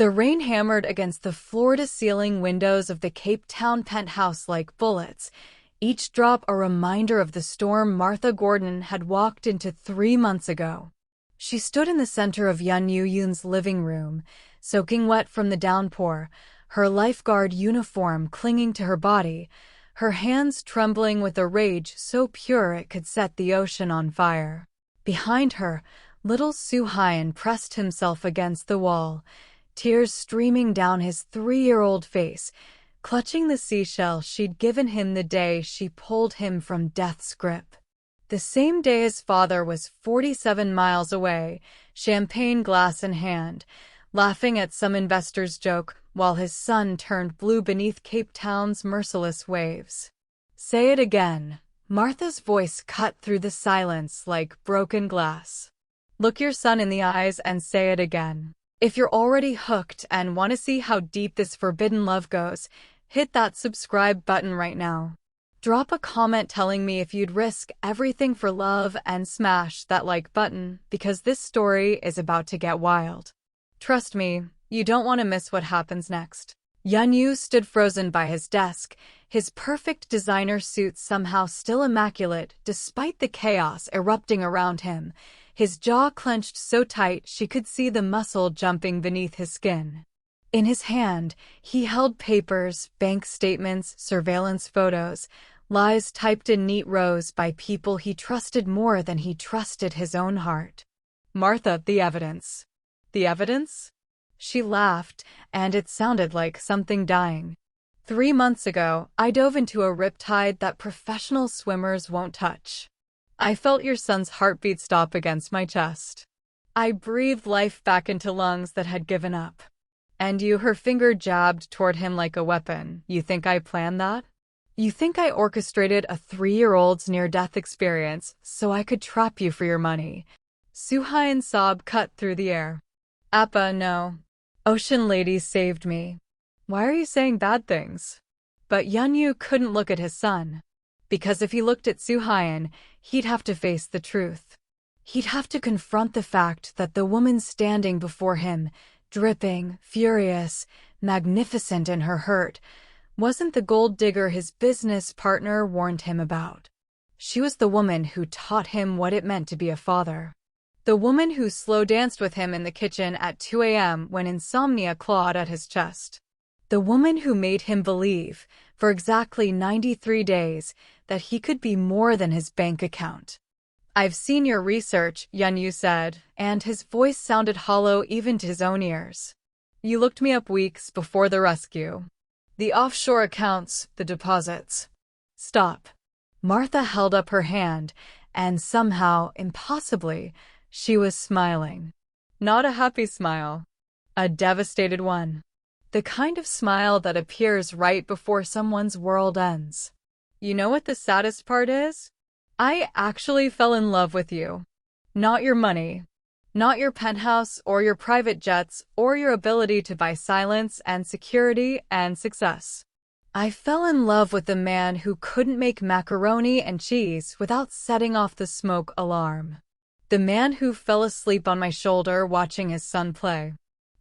The rain hammered against the floor-to-ceiling windows of the Cape Town penthouse like bullets, each drop a reminder of the storm Martha Gordon had walked into 3 months ago. She stood in the center of Yeon-u's living room, soaking wet from the downpour, her lifeguard uniform clinging to her body, her hands trembling with a rage so pure it could set the ocean on fire. Behind her, little Soo-hyun pressed himself against the wall, tears streaming down his 3-year-old face, clutching the seashell she'd given him the day she pulled him from death's grip. The same day his father was 47 miles away, champagne glass in hand, laughing at some investor's joke while his son turned blue beneath Cape Town's merciless waves. "Say it again." Martha's voice cut through the silence like broken glass. "Look your son in the eyes and say it again. If you're already hooked and want to see how deep this forbidden love goes, hit that subscribe button right now. Drop a comment telling me if you'd risk everything for love and smash that like button because this story is about to get wild. Trust me, you don't want to miss what happens next." Yeon-u stood frozen by his desk, his perfect designer suit somehow still immaculate despite the chaos erupting around him, his jaw clenched so tight she could see the muscle jumping beneath his skin. In his hand, he held papers, bank statements, surveillance photos, lies typed in neat rows by people he trusted more than he trusted his own heart. "Martha, the evidence." "The evidence?" She laughed, and it sounded like something dying. 3 months ago, I dove into a riptide that professional swimmers won't touch. I felt your son's heartbeat stop against my chest. I breathed life back into lungs that had given up. And you, her finger jabbed toward him like a weapon. You think I planned that? You think I orchestrated a 3-year-old's near-death experience so I could trap you for your money? Soo-hyun's sob cut through the air. "Appa, no. Ocean lady saved me." "Why are you saying bad things?" But Yeon-u couldn't look at his son. Because if he looked at Soo-hyun, he'd have to face the truth. He'd have to confront the fact that the woman standing before him, dripping, furious, magnificent in her hurt, wasn't the gold digger his business partner warned him about. She was the woman who taught him what it meant to be a father. The woman who slow danced with him in the kitchen at 2 a.m. when insomnia clawed at his chest. The woman who made him believe, for exactly 93 days, that he could be more than his bank account. "I've seen your research," Yeon-u said, and his voice sounded hollow even to his own ears. "You looked me up weeks before the rescue. The offshore accounts, the deposits." "Stop." Martha held up her hand, and somehow, impossibly, she was smiling. Not a happy smile. A devastated one. The kind of smile that appears right before someone's world ends. "You know what the saddest part is? I actually fell in love with you. Not your money. Not your penthouse or your private jets or your ability to buy silence and security and success. I fell in love with the man who couldn't make macaroni and cheese without setting off the smoke alarm. The man who fell asleep on my shoulder watching his son play.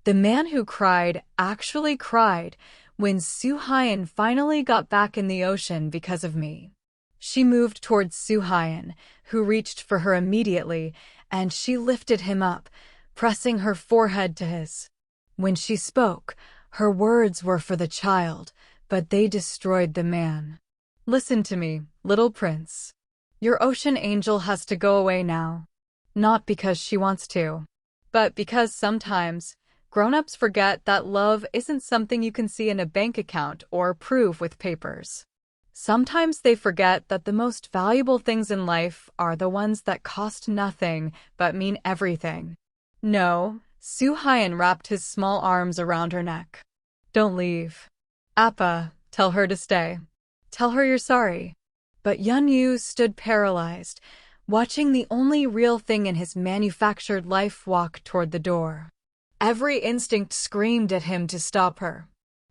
The man who cried, actually cried, when Soo-hyun finally got back in the ocean because of me." She moved towards Soo-hyun, who reached for her immediately, and she lifted him up, pressing her forehead to his. When she spoke, her words were for the child, but they destroyed the man. "Listen to me, little prince. Your ocean angel has to go away now. Not because she wants to, but because sometimes grown-ups forget that love isn't something you can see in a bank account or prove with papers. Sometimes they forget that the most valuable things in life are the ones that cost nothing but mean everything." "No." Soo-hyun wrapped his small arms around her neck. "Don't leave. Appa, tell her to stay. Tell her you're sorry." But Yeon-u stood paralyzed, watching the only real thing in his manufactured life walk toward the door. Every instinct screamed at him to stop her.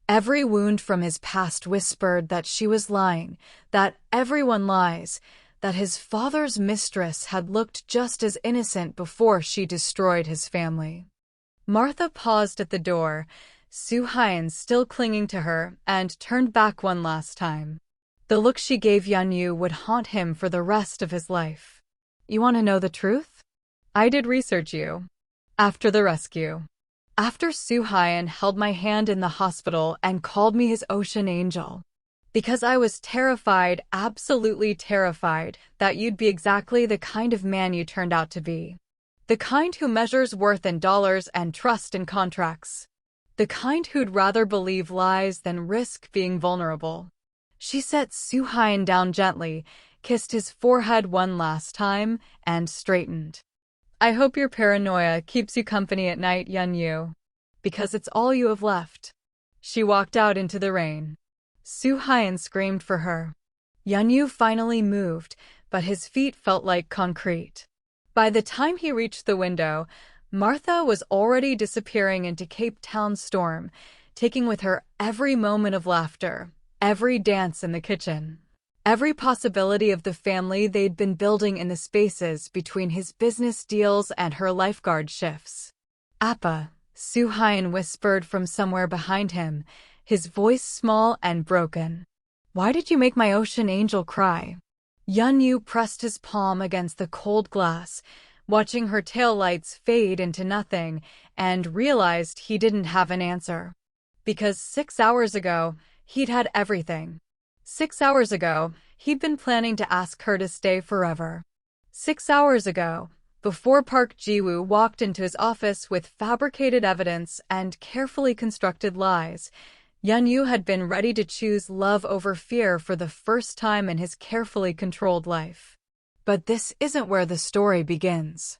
Every wound from his past whispered that she was lying, that everyone lies, that his father's mistress had looked just as innocent before she destroyed his family. Martha paused at the door, Soo-hyun still clinging to her, and turned back one last time. The look she gave Yeon-u would haunt him for the rest of his life. You want to know the truth? I did research you. After the rescue. After Soo-hyun held my hand in the hospital and called me his ocean angel. Because I was terrified, absolutely terrified, that you'd be exactly the kind of man you turned out to be. The kind who measures worth in dollars and trust in contracts. The kind who'd rather believe lies than risk being vulnerable. She set Soo-hyun down gently, kissed his forehead one last time, and straightened. I hope your paranoia keeps you company at night, Yeon-u. Because it's all you have left. She walked out into the rain. Soo-hyun screamed for her. Yeon-u finally moved, but his feet felt like concrete. By the time he reached the window, Martha was already disappearing into Cape Town's storm, taking with her every moment of laughter, every dance in the kitchen, every possibility of the family they'd been building in the spaces between his business deals and her lifeguard shifts. Appa, Soo-hyun whispered from somewhere behind him, his voice small and broken. Why did you make my ocean angel cry? Yeon-u pressed his palm against the cold glass, watching her taillights fade into nothing, and realized he didn't have an answer. Because 6 hours ago, he'd had everything. 6 hours ago, he'd been planning to ask her to stay forever. 6 hours ago, before Park Ji-woo walked into his office with fabricated evidence and carefully constructed lies, Yeon-u had been ready to choose love over fear for the first time in his carefully controlled life. But this isn't where the story begins.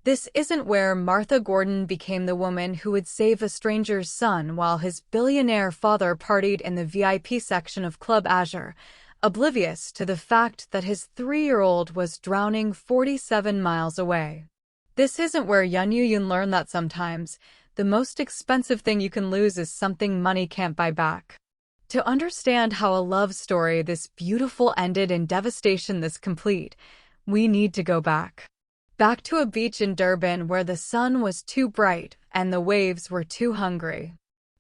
This isn't where Martha Gordon became the woman who would save a stranger's son while his billionaire father partied in the VIP section of Club Azure, oblivious to the fact that his 3-year-old was drowning 47 miles away. This isn't where Yeon-u learned that sometimes the most expensive thing you can lose is something money can't buy back. To understand how a love story this beautiful ended in devastation this complete, we need to go back. Back to a beach in Durban where the sun was too bright and the waves were too hungry.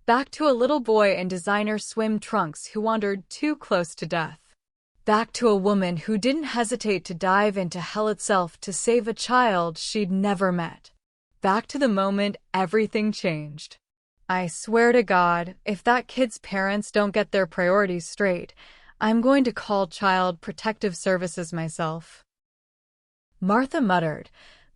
Back to a little boy in designer swim trunks who wandered too close to death. Back to a woman who didn't hesitate to dive into hell itself to save a child she'd never met. Back to the moment everything changed. I swear to God, if that kid's parents don't get their priorities straight, I'm going to call Child Protective Services myself. Martha muttered,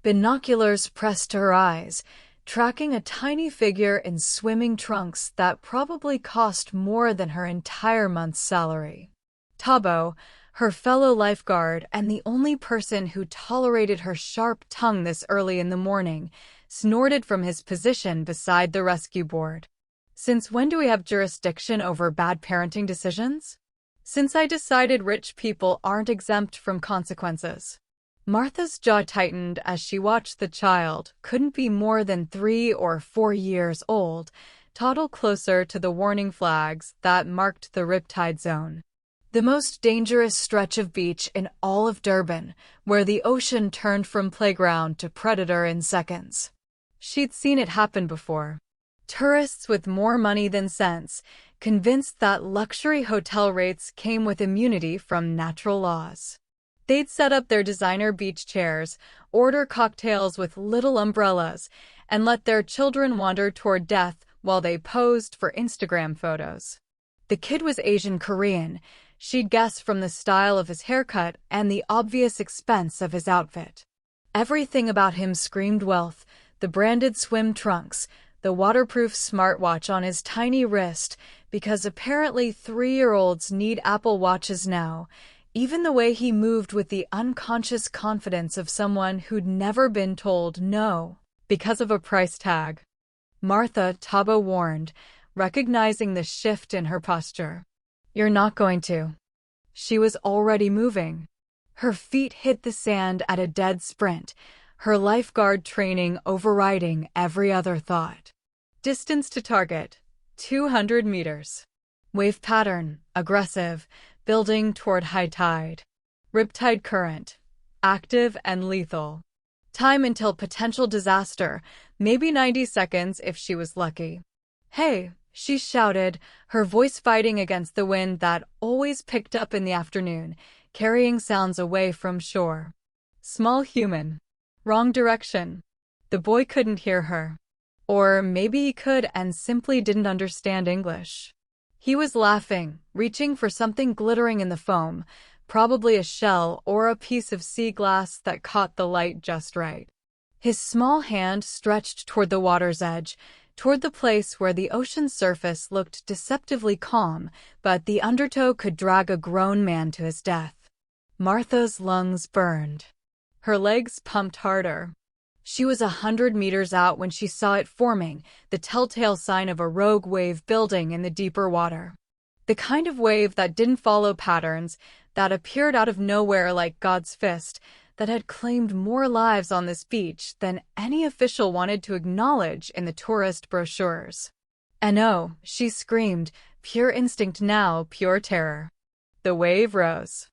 binoculars pressed to her eyes, tracking a tiny figure in swimming trunks that probably cost more than her entire month's salary. Tabo, her fellow lifeguard and the only person who tolerated her sharp tongue this early in the morning, snorted from his position beside the rescue board. Since when do we have jurisdiction over bad parenting decisions? Since I decided rich people aren't exempt from consequences. Martha's jaw tightened as she watched the child, couldn't be more than 3 or 4 years old, toddle closer to the warning flags that marked the riptide zone. The most dangerous stretch of beach in all of Durban, where the ocean turned from playground to predator in seconds. She'd seen it happen before. Tourists with more money than sense, convinced that luxury hotel rates came with immunity from natural laws. They'd set up their designer beach chairs, order cocktails with little umbrellas, and let their children wander toward death while they posed for Instagram photos. The kid was Asian Korean, she'd guessed from the style of his haircut and the obvious expense of his outfit. Everything about him screamed wealth, the branded swim trunks, the waterproof smartwatch on his tiny wrist, because apparently 3-year-olds need Apple Watches now, even the way he moved with the unconscious confidence of someone who'd never been told no because of a price tag. Martha, Tabo warned, recognizing the shift in her posture. You're not going to. She was already moving. Her feet hit the sand at a dead sprint, her lifeguard training overriding every other thought. Distance to target, 200 meters. Wave pattern, aggressive, building toward high tide. Riptide current, active and lethal. Time until potential disaster, maybe 90 seconds if she was lucky. "Hey," she shouted, her voice fighting against the wind that always picked up in the afternoon, carrying sounds away from shore. Small human. Wrong direction. The boy couldn't hear her. Or maybe he could and simply didn't understand English. He was laughing, reaching for something glittering in the foam, probably a shell or a piece of sea glass that caught the light just right. His small hand stretched toward the water's edge, toward the place where the ocean's surface looked deceptively calm, but the undertow could drag a grown man to his death. Martha's lungs burned. Her legs pumped harder. She was 100 meters out when she saw it forming, the telltale sign of a rogue wave building in the deeper water. The kind of wave that didn't follow patterns, that appeared out of nowhere like God's fist, that had claimed more lives on this beach than any official wanted to acknowledge in the tourist brochures. "No," she screamed, pure instinct now, pure terror. The wave rose.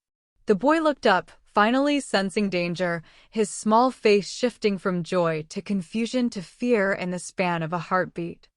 The boy looked up, finally sensing danger, his small face shifting from joy to confusion to fear in the span of a heartbeat.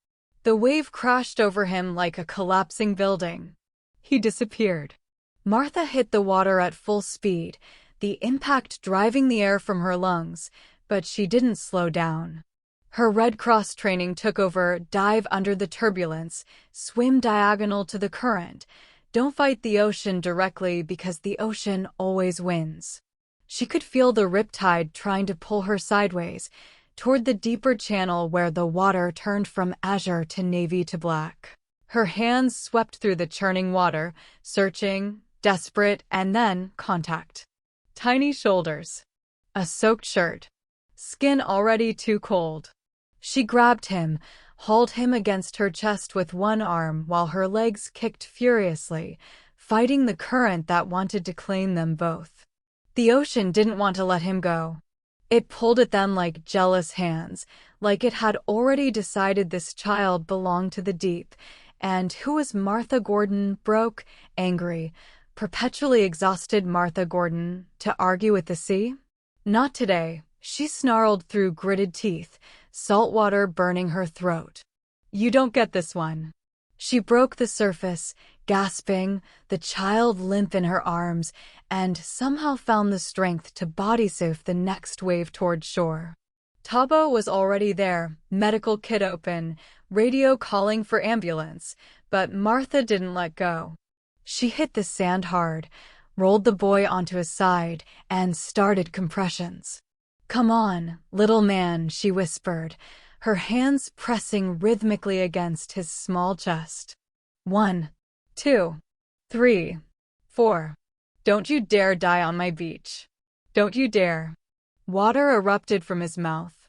The wave crashed over him like a collapsing building. He disappeared. Martha hit the water at full speed, the impact driving the air from her lungs, but she didn't slow down. Her Red Cross training took over: dive under the turbulence, swim diagonal to the current. Don't fight the ocean directly because the ocean always wins. She could feel the riptide trying to pull her sideways, toward the deeper channel where the water turned from azure to navy to black. Her hands swept through the churning water, searching, desperate, and then contact. Tiny shoulders. A soaked shirt. Skin already too cold. She grabbed him, hauled him against her chest with one arm while her legs kicked furiously, fighting the current that wanted to claim them both. The ocean didn't want to let him go. It pulled at them like jealous hands, like it had already decided this child belonged to the deep. And who was Martha Gordon? Broke, angry, perpetually exhausted Martha Gordon, to argue with the sea? Not today, she snarled through gritted teeth, salt water burning her throat. "You don't get this one." She broke the surface, gasping, the child limp in her arms, and somehow found the strength to body surf the next wave toward shore. Tabo was already there, medical kit open, radio calling for ambulance, but Martha didn't let go. She hit the sand hard, rolled the boy onto his side, and started compressions. "Come on, little man," she whispered, her hands pressing rhythmically against his small chest. 1, 2, 3, 4. "Don't you dare die on my beach. Don't you dare." Water erupted from his mouth.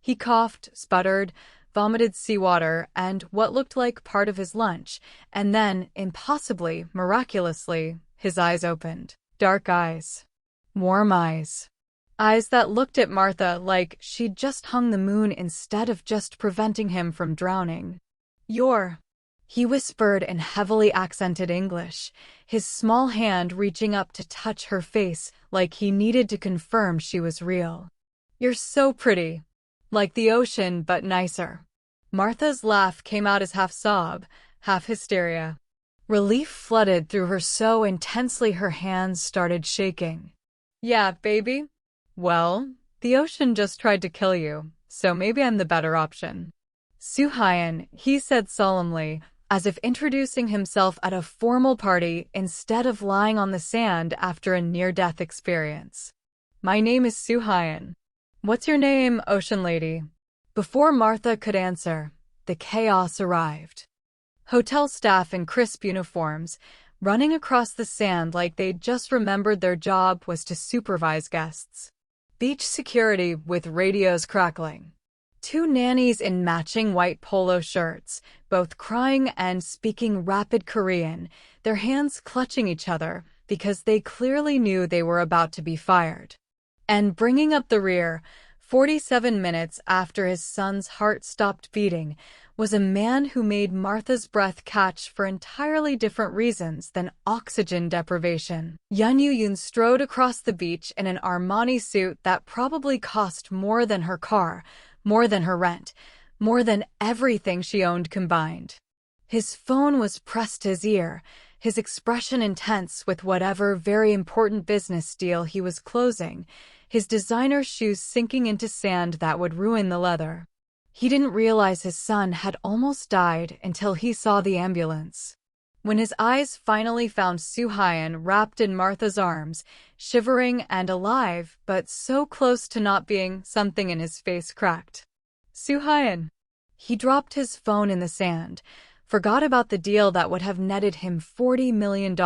He coughed, sputtered, vomited seawater and what looked like part of his lunch, and then, impossibly, miraculously, his eyes opened. Dark eyes. Warm eyes. Eyes that looked at Martha like she'd just hung the moon instead of just preventing him from drowning. "You're," he whispered in heavily accented English, his small hand reaching up to touch her face like he needed to confirm she was real. "You're so pretty. Like the ocean, but nicer." Martha's laugh came out as half sob, half hysteria. Relief flooded through her so intensely her hands started shaking. "Yeah, baby. Well, the ocean just tried to kill you, so maybe I'm the better option." "Soo-hyun," he said solemnly, as if introducing himself at a formal party instead of lying on the sand after a near-death experience. "My name is Soo-hyun. What's your name, ocean lady?" Before Martha could answer, the chaos arrived. Hotel staff in crisp uniforms, running across the sand like they'd just remembered their job was to supervise guests. Beach security with radios crackling. 2 nannies in matching white polo shirts, both crying and speaking rapid Korean, their hands clutching each other because they clearly knew they were about to be fired. And bringing up the rear, 47 minutes after his son's heart stopped beating, was a man who made Martha's breath catch for entirely different reasons than oxygen deprivation. Yeon-u strode across the beach in an Armani suit that probably cost more than her car, more than her rent, more than everything she owned combined. His phone was pressed to his ear, his expression intense with whatever very important business deal he was closing, his designer shoes sinking into sand that would ruin the leather. He didn't realize his son had almost died until he saw the ambulance. When his eyes finally found Soo-hyun wrapped in Martha's arms, shivering and alive, but so close to not being, something in his face cracked. Soo-hyun. He dropped his phone in the sand, forgot about the deal that would have netted him $40 million,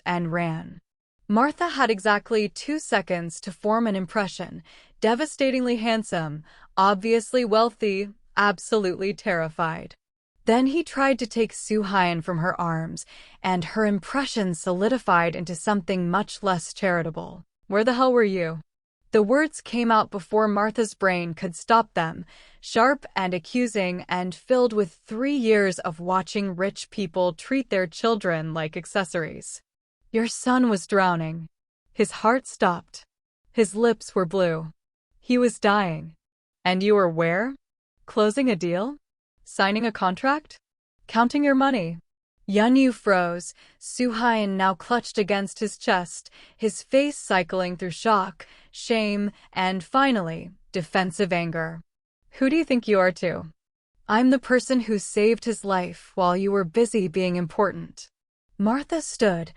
and ran. Martha had exactly 2 seconds to form an impression: devastatingly handsome, obviously wealthy, absolutely terrified. Then he tried to take Soo-hyun from her arms, and her impression solidified into something much less charitable. Where the hell were you? The words came out before Martha's brain could stop them, sharp and accusing and filled with 3 years of watching rich people treat their children like accessories. Your son was drowning. His heart stopped. His lips were blue. He was dying. And you were where? Closing a deal? Signing a contract? Counting your money? Yeon-u froze, Soo-hyun now clutched against his chest, his face cycling through shock, shame, and finally, defensive anger. Who do you think you are to? I'm the person who saved his life while you were busy being important. Martha stood,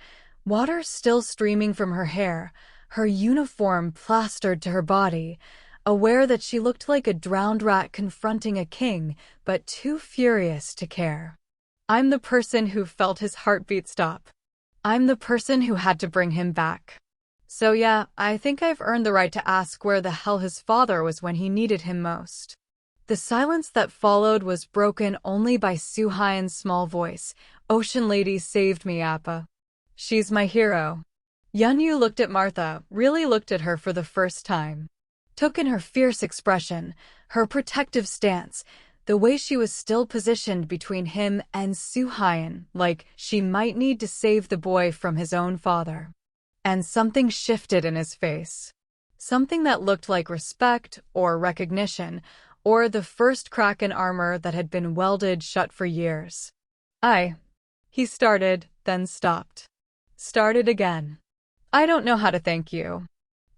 water still streaming from her hair, her uniform plastered to her body, aware that she looked like a drowned rat confronting a king, but too furious to care. I'm the person who felt his heartbeat stop. I'm the person who had to bring him back. So yeah, I think I've earned the right to ask where the hell his father was when he needed him most. The silence that followed was broken only by Soo-hyun's small voice. Ocean Lady saved me, Appa. She's my hero. Yeon-u looked at Martha, really looked at her for the first time. Took in her fierce expression, her protective stance, the way she was still positioned between him and Soo-hyun, like she might need to save the boy from his own father. And something shifted in his face. Something that looked like respect or recognition, or the first crack in armor that had been welded shut for years. He started, then stopped. Started again. I don't know how to thank you.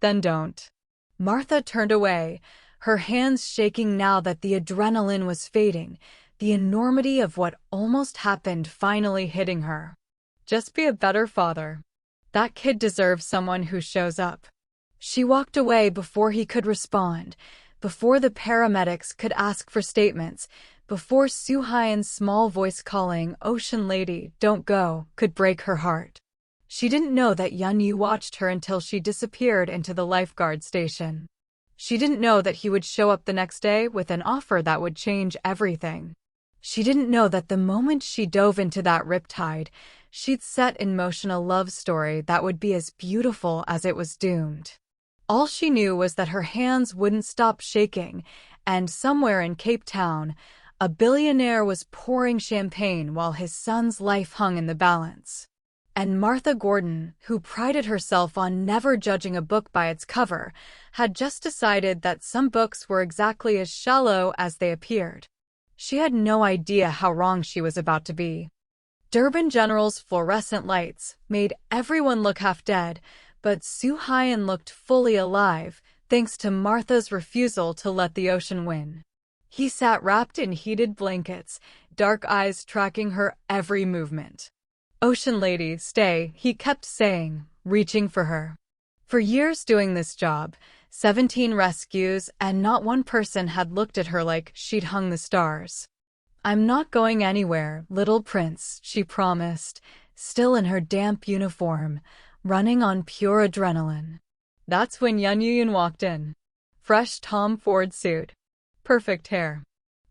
Then don't. Martha turned away, her hands shaking now that the adrenaline was fading, the enormity of what almost happened finally hitting her. Just be a better father. That kid deserves someone who shows up. She walked away before he could respond, before the paramedics could ask for statements, before Soo-hyun's small voice calling, "Ocean Lady, don't go," could break her heart. She didn't know that Yeon-u watched her until she disappeared into the lifeguard station. She didn't know that he would show up the next day with an offer that would change everything. She didn't know that the moment she dove into that riptide, she'd set in motion a love story that would be as beautiful as it was doomed. All she knew was that her hands wouldn't stop shaking, and somewhere in Cape Town, a billionaire was pouring champagne while his son's life hung in the balance. And Martha Gordon, who prided herself on never judging a book by its cover, had just decided that some books were exactly as shallow as they appeared. She had no idea how wrong she was about to be. Durban General's fluorescent lights made everyone look half dead, but Soo-hyun looked fully alive, thanks to Martha's refusal to let the ocean win. He sat wrapped in heated blankets, dark eyes tracking her every movement. "Ocean Lady, stay," he kept saying, reaching for her. For years doing this job, 17 rescues, and not one person had looked at her like she'd hung the stars. "I'm not going anywhere, little prince," she promised, still in her damp uniform, running on pure adrenaline. That's when Yeon-u walked in. Fresh Tom Ford suit. Perfect hair.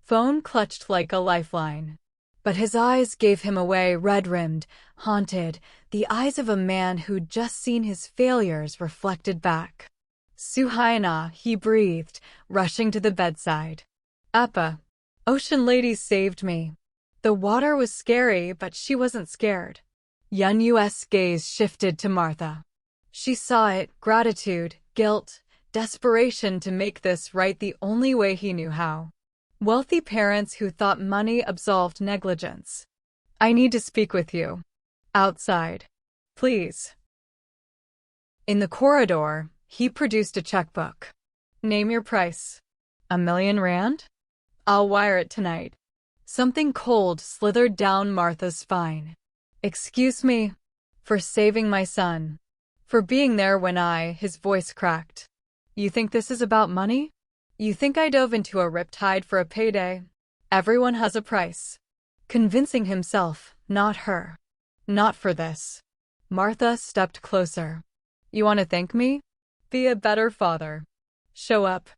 Phone clutched like a lifeline. But his eyes gave him away, red-rimmed, haunted, the eyes of a man who'd just seen his failures reflected back. Suhaina, he breathed, rushing to the bedside. Appa. Ocean Lady saved me. The water was scary, but she wasn't scared. Yeon-u's gaze shifted to Martha. She saw it, gratitude, guilt, desperation to make this right the only way he knew how. Wealthy parents who thought money absolved negligence. I need to speak with you. Outside. Please. In the corridor, he produced a checkbook. Name your price. $1,000,000? I'll wire it tonight. Something cold slithered down Martha's spine. Excuse me. For saving my son. For being there when his voice cracked. You think this is about money? You think I dove into a riptide for a payday? Everyone has a price. Convincing himself, not her. Not for this. Martha stepped closer. You want to thank me? Be a better father. Show up.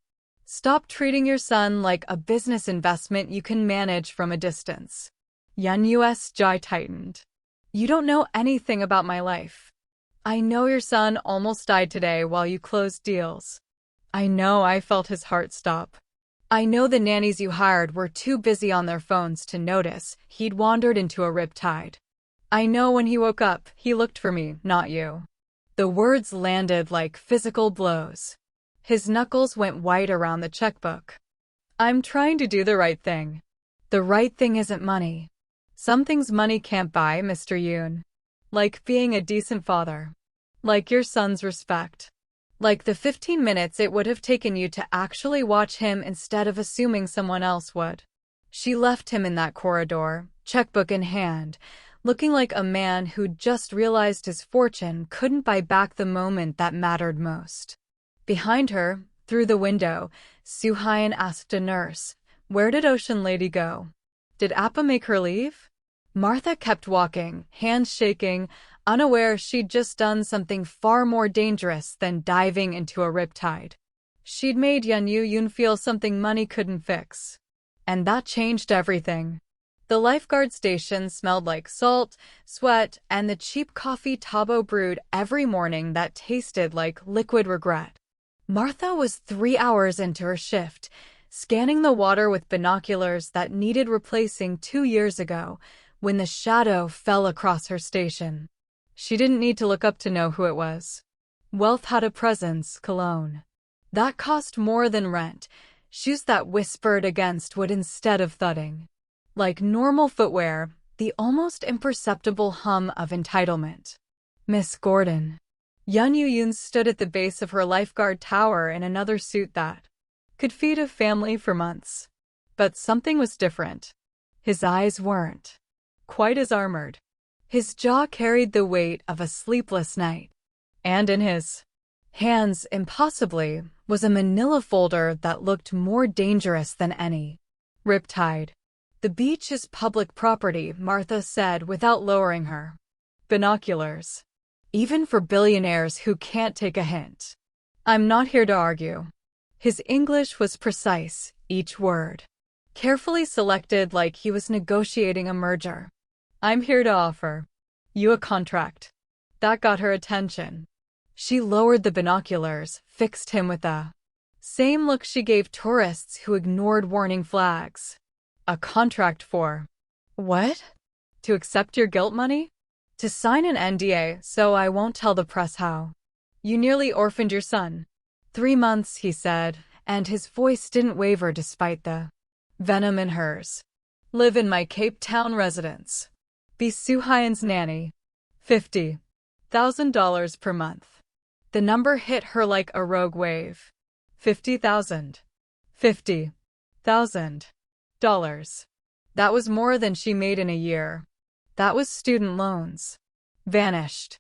Stop treating your son like a business investment you can manage from a distance. Yeon-u's jaw tightened. You don't know anything about my life. I know your son almost died today while you closed deals. I know I felt his heart stop. I know the nannies you hired were too busy on their phones to notice he'd wandered into a riptide. I know when he woke up, he looked for me, not you. The words landed like physical blows. His knuckles went white around the checkbook. I'm trying to do the right thing. The right thing isn't money. Some things money can't buy, Mr. Yoon. Like being a decent father. Like your son's respect. Like the 15 minutes it would have taken you to actually watch him instead of assuming someone else would. She left him in that corridor, checkbook in hand, looking like a man who'd just realized his fortune couldn't buy back the moment that mattered most. Behind her, through the window, Suhain asked a nurse, where did Ocean Lady go? Did Appa make her leave? Martha kept walking, hands shaking, unaware she'd just done something far more dangerous than diving into a riptide. She'd made Yeon-u feel something money couldn't fix. And that changed everything. The lifeguard station smelled like salt, sweat, and the cheap coffee Tabo brewed every morning that tasted like liquid regret. Martha was 3 hours into her shift, scanning the water with binoculars that needed replacing 2 years ago, when the shadow fell across her station. She didn't need to look up to know who it was. Wealth had a presence, cologne. That cost more than rent, shoes that whispered against wood instead of thudding. Like normal footwear, the almost imperceptible hum of entitlement. Miss Gordon. Yeon-u stood at the base of her lifeguard tower in another suit that could feed a family for months. But something was different. His eyes weren't quite as armored. His jaw carried the weight of a sleepless night. And in his hands, impossibly, was a manila folder that looked more dangerous than any riptide. The beach is public property, Martha said without lowering her binoculars. Even for billionaires who can't take a hint. I'm not here to argue. His English was precise, each word. Carefully selected like he was negotiating a merger. I'm here to offer you a contract. That got her attention. She lowered the binoculars, fixed him with the same look she gave tourists who ignored warning flags. A contract for what? To accept your guilt money? To sign an NDA so I won't tell the press how you nearly orphaned your son. 3 months, he said, and his voice didn't waver despite the venom in hers. Live in my Cape Town residence. Be Suhain's nanny. $50,000 per month. The number hit her like a rogue wave. 50,000. $50,000. That was more than she made in a year. That was student loans. Vanished.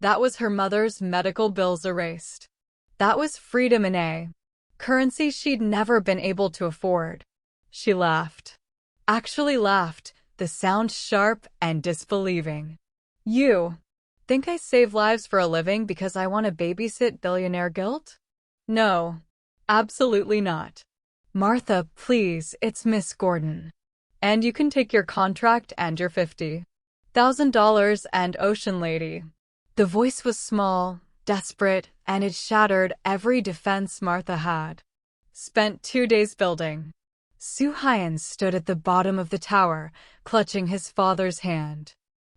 That was her mother's medical bills erased. That was freedom in a currency she'd never been able to afford. She laughed. Actually laughed, the sound sharp and disbelieving. You think I save lives for a living because I want to babysit billionaire guilt? No, absolutely not. Martha, please, it's Miss Gordon. And you can take your contract and your $50,000 and Ocean Lady. The voice was small, desperate, and it shattered every defense Martha had. Spent 2 days building. Soo-hyun stood at the bottom of the tower, clutching his father's hand.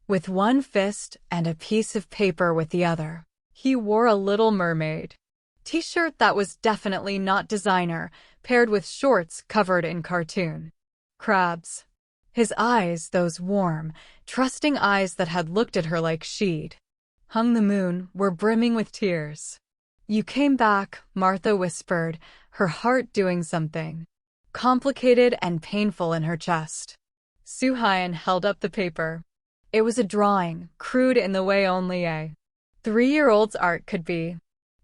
With one fist and a piece of paper with the other. He wore a Little Mermaid t-shirt that was definitely not designer, paired with shorts covered in cartoon crabs. His eyes, those warm, trusting eyes that had looked at her like she'd hung the moon, were brimming with tears. "You came back," Martha whispered, her heart doing something complicated and painful in her chest. Soo-hyun held up the paper. It was a drawing, crude in the way only a 3-year-old's art could be.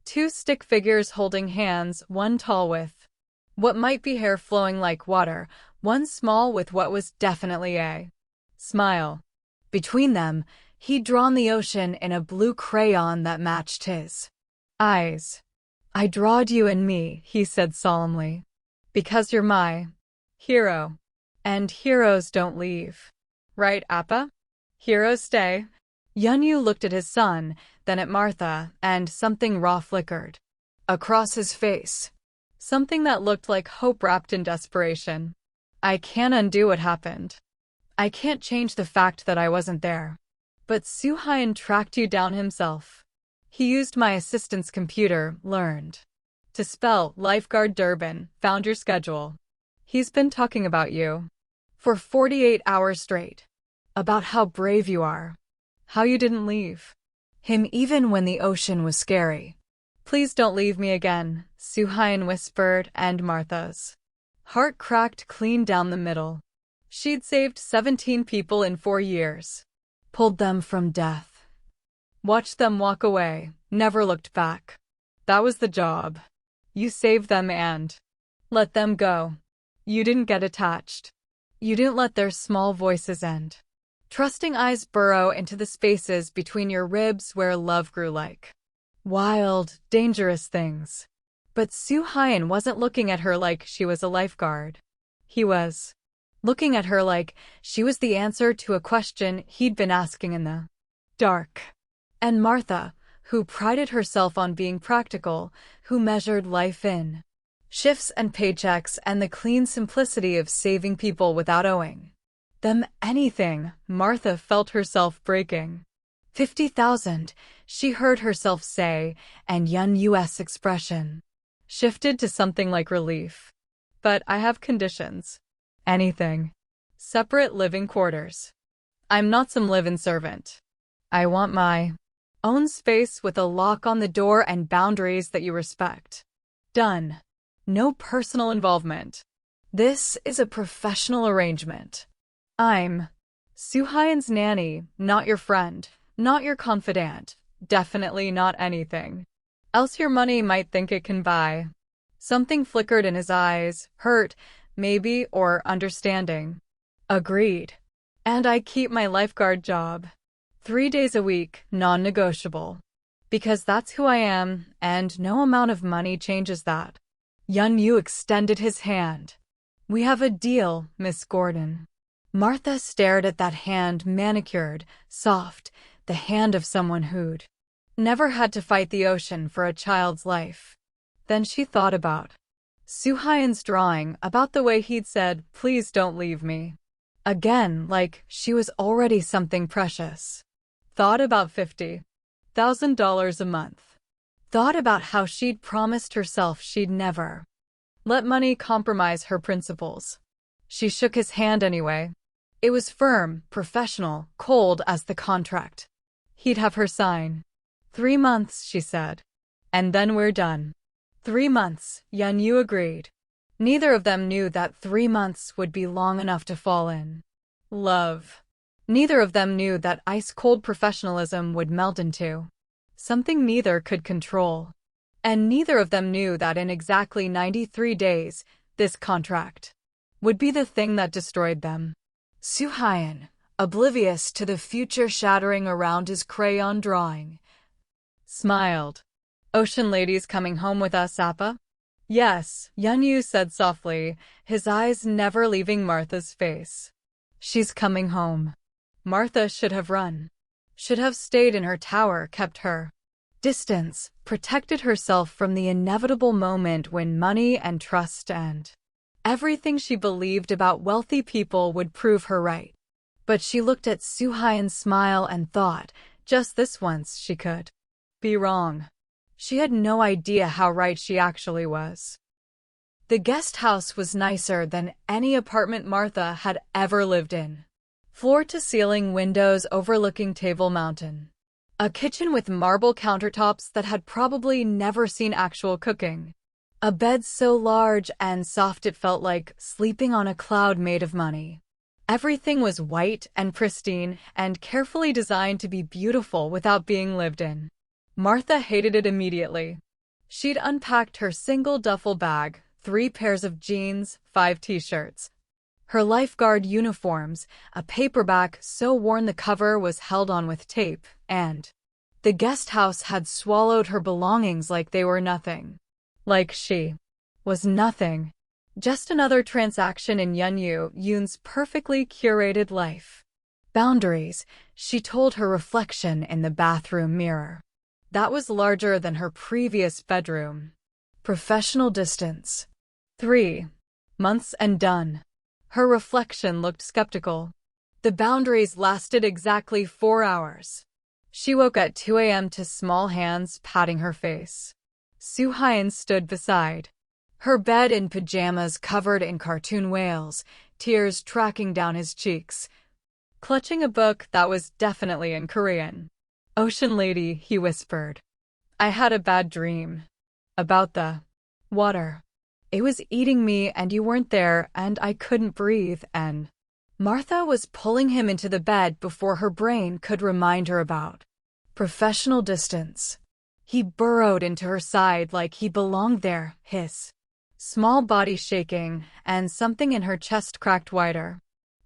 2 stick figures holding hands, one tall with what might be hair flowing like water, one small with what was definitely a smile. Between them, he'd drawn the ocean in a blue crayon that matched his eyes. "I drawed you and me," he said solemnly, "because you're my hero. And heroes don't leave. Right, Appa? Heroes stay." Yeon-u looked at his son, then at Martha, and something raw flickered across his face. Something that looked like hope wrapped in desperation. "I can't undo what happened. I can't change the fact that I wasn't there. But Soo-hyun tracked you down himself. He used my assistant's computer, learned to spell lifeguard Durban, found your schedule. He's been talking about you for 48 hours straight. About how brave you are. How you didn't leave him even when the ocean was scary." "Please don't leave me again," Soo-hyun whispered, and Martha's heart cracked clean down the middle. She'd saved 17 people in 4 years. Pulled them from death. Watched them walk away, never looked back. That was the job. You saved them and let them go. You didn't get attached. You didn't let their small voices end. Trusting eyes burrow into the spaces between your ribs where love grew like wild, dangerous things. But Soo-hyun wasn't looking at her like she was a lifeguard. He was looking at her like she was the answer to a question he'd been asking in the dark. And Martha, who prided herself on being practical, who measured life in shifts and paychecks and the clean simplicity of saving people without owing them anything, Martha felt herself breaking. 50,000, she heard herself say, and Yeon-u's expression shifted to something like relief. "But I have conditions." "Anything." "Separate living quarters. I'm not some live-in servant. I want my own space with a lock on the door and boundaries that you respect." "Done. No personal involvement. This is a professional arrangement. I'm Soo-hyun's nanny, not your friend, not your confidant, definitely not anything else your money might think it can buy." Something flickered in his eyes, hurt, maybe, or understanding. "Agreed. And I keep my lifeguard job. 3 days a week, non-negotiable. Because that's who I am, and no amount of money changes that." Yeon-u extended his hand. "We have a deal, Miss Gordon." Martha stared at that hand, manicured, soft, the hand of someone who'd never had to fight the ocean for a child's life. Then she thought about Soo-hyun's drawing, about the way he'd said, "Please don't leave me." Again, like she was already something precious. Thought about $50,000 a month. Thought about how she'd promised herself she'd never let money compromise her principles. She shook his hand anyway. It was firm, professional, cold as the contract he'd have her sign. 3 months, she said. "And then we're done." 3 months, Yeon-u agreed. Neither of them knew that 3 months would be long enough to fall in love. Neither of them knew that ice-cold professionalism would melt into something neither could control. And neither of them knew that in exactly 93 days, this contract would be the thing that destroyed them. Soo-hyun, oblivious to the future shattering around his crayon drawing, smiled. "Ocean lady's coming home with us, Appa?" "Yes," Yeon-u said softly, his eyes never leaving Martha's face. "She's coming home." Martha should have run. Should have stayed in her tower, kept her Distance protected herself from the inevitable moment when money and trust end. Everything she believed about wealthy people would prove her right. But she looked at Soo-hyun's smile and thought, just this once she could be wrong. She had no idea how right she actually was. The guest house was nicer than any apartment Martha had ever lived in. Floor-to-ceiling windows overlooking Table Mountain. A kitchen with marble countertops that had probably never seen actual cooking. A bed so large and soft it felt like sleeping on a cloud made of money. Everything was white and pristine and carefully designed to be beautiful without being lived in. Martha hated it immediately. She'd unpacked her single duffel bag, 3 pairs of jeans, 5 t-shirts, her lifeguard uniforms, a paperback so worn the cover was held on with tape, and the guest house had swallowed her belongings like they were nothing. Like she was nothing. Just another transaction in Yeon-u's perfectly curated life. Boundaries, she told her reflection in the bathroom mirror. That was larger than her previous bedroom. Professional distance. 3 months and done. Her reflection looked skeptical. The boundaries lasted exactly 4 hours. She woke at 2 a.m. to small hands patting her face. Soo-hyun stood beside her bed in pajamas covered in cartoon whales, tears tracking down his cheeks, clutching a book that was definitely in Korean. "Ocean lady," he whispered. "I had a bad dream. About the water. It was eating me and you weren't there and I couldn't breathe and..." Martha was pulling him into the bed before her brain could remind her about professional distance. He burrowed into her side like he belonged there, his small body shaking, and something in her chest cracked wider.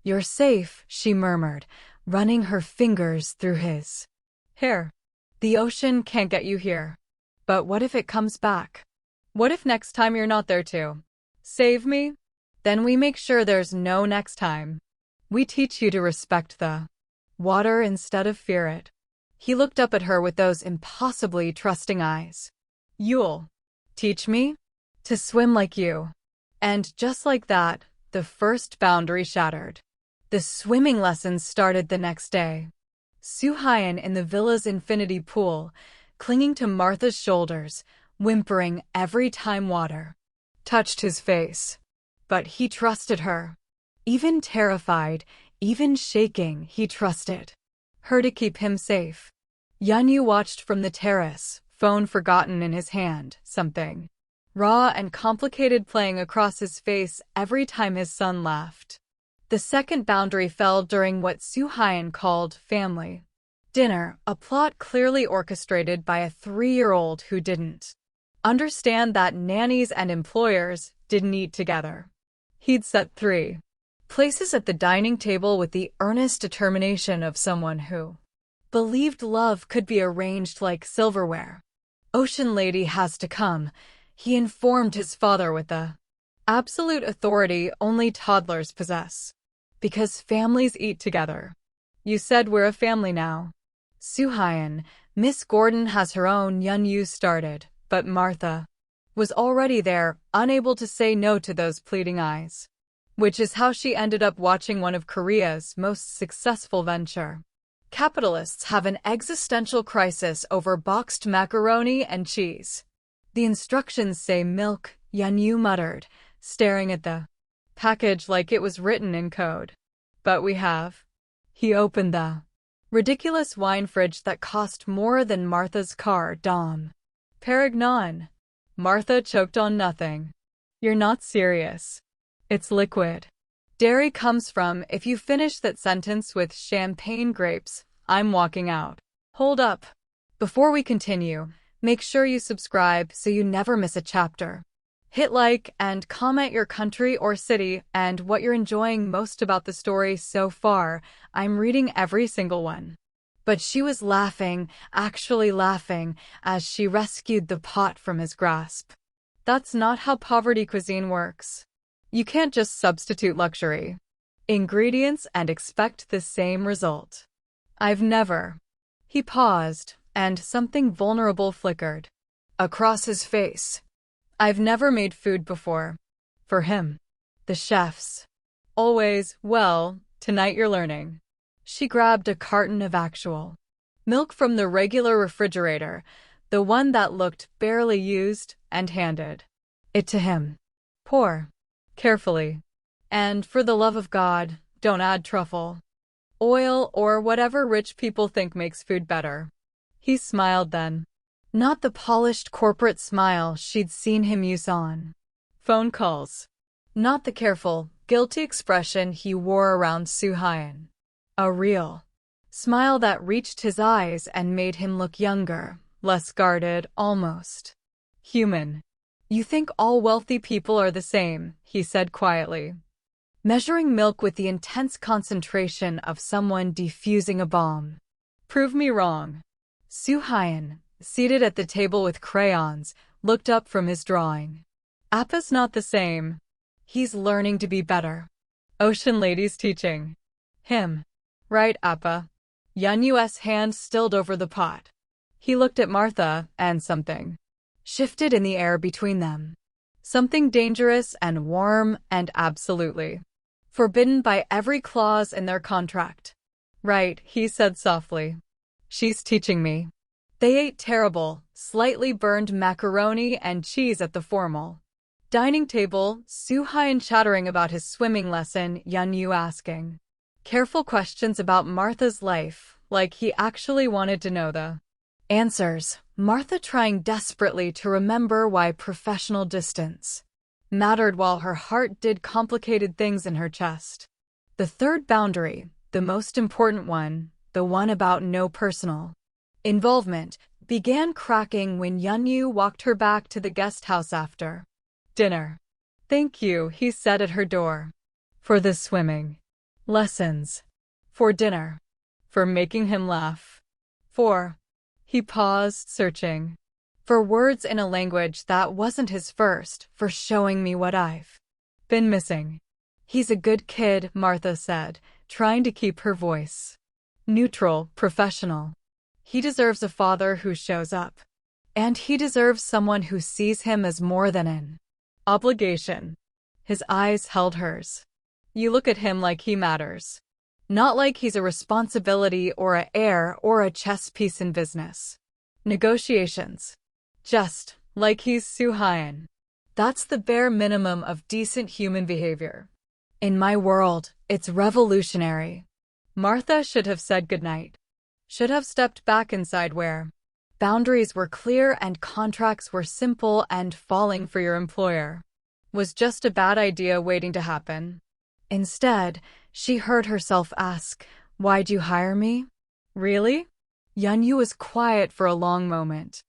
"You're safe," she murmured, running her fingers through his hair. "The ocean can't get you here. But what if it comes back? What if next time you're not there to save me? Then we make sure there's no next time. We teach you to respect the water instead of fear it." He looked up at her with those impossibly trusting eyes. "You'll teach me to swim like you." And just like that, the first boundary shattered. The swimming lessons started the next day. Soo-hyun in the villa's infinity pool, clinging to Martha's shoulders, whimpering every time water touched his face. But he trusted her. Even terrified, even shaking, he trusted her to keep him safe. Yeon-u watched from the terrace, phone forgotten in his hand, something raw and complicated playing across his face every time his son laughed. The second boundary fell during what Soo-hyun called family dinner, a plot clearly orchestrated by a 3-year-old who didn't understand that nannies and employers didn't eat together. He'd set 3 places at the dining table with the earnest determination of someone who believed love could be arranged like silverware. "Ocean lady has to come," he informed his father with the absolute authority only toddlers possess. "Because families eat together." "You said we're a family now." Soo-hyun, "Miss Gordon has her own," Yeon-u started, but Martha was already there, unable to say no to those pleading eyes. Which is how she ended up watching one of Korea's most successful venture. Capitalists have an existential crisis over boxed macaroni and cheese. "The instructions say milk," Yeon-u muttered, staring at the package like it was written in code. "But we have." He opened the ridiculous wine fridge that cost more than Martha's car, Dom Perignon. Martha choked on nothing. "You're not serious. It's liquid. Dairy comes from..." "If you finish that sentence with champagne grapes, I'm walking out." "Hold up. Before we continue, make sure you subscribe so you never miss a chapter. Hit like and comment your country or city and what you're enjoying most about the story so far. I'm reading every single one." But she was laughing, actually laughing, as she rescued the pot from his grasp. That's not how poverty cuisine works. You can't just substitute luxury ingredients and expect the same result. I've never. He paused, and something vulnerable flickered across his face. I've never made food before. For him. The chefs. Always, well, tonight you're learning. She grabbed a carton of actual milk from the regular refrigerator, the one that looked barely used, and handed it to him. Pour. Carefully. And for the love of God, don't add truffle, oil, or whatever rich people think makes food better. He smiled then. Not the polished corporate smile she'd seen him use on phone calls. Not the careful, guilty expression he wore around Soo-hyun. A real smile that reached his eyes and made him look younger, less guarded, almost human. You think all wealthy people are the same, he said quietly, measuring milk with the intense concentration of someone defusing a bomb. Prove me wrong. Soo-hyun, seated at the table with crayons, looked up from his drawing. Appa's not the same. He's learning to be better. Ocean Lady's teaching him. Right, Appa. Yeon-u's hand stilled over the pot. He looked at Martha, and something shifted in the air between them. Something dangerous and warm and absolutely forbidden by every clause in their contract. Right, he said softly. She's teaching me. They ate terrible, slightly burned macaroni and cheese at the formal dining table, Soo-hyun chattering about his swimming lesson, Yeon-u asking careful questions about Martha's life, like he actually wanted to know the answers. Martha trying desperately to remember why professional distance mattered while her heart did complicated things in her chest. The third boundary, the most important one, the one about no personal involvement, began cracking when Yeon-u walked her back to the guest house after dinner. Thank you, he said at her door. For the swimming lessons. For dinner. For making him laugh. For. He paused, searching for words in a language that wasn't his first, for showing me what I've been missing. He's a good kid, Martha said, trying to keep her voice neutral, professional. He deserves a father who shows up. And he deserves someone who sees him as more than an obligation. His eyes held hers. You look at him like he matters. Not like he's a responsibility or a heir or a chess piece in business negotiations. Just like he's Soo-hyun. That's the bare minimum of decent human behavior. In my world, it's revolutionary. Martha should have said goodnight. Should have stepped back inside where boundaries were clear and contracts were simple, and falling for your employer was just a bad idea waiting to happen. Instead, she heard herself ask, "Why'd you hire me?" Really? Yeon-u was quiet for a long moment.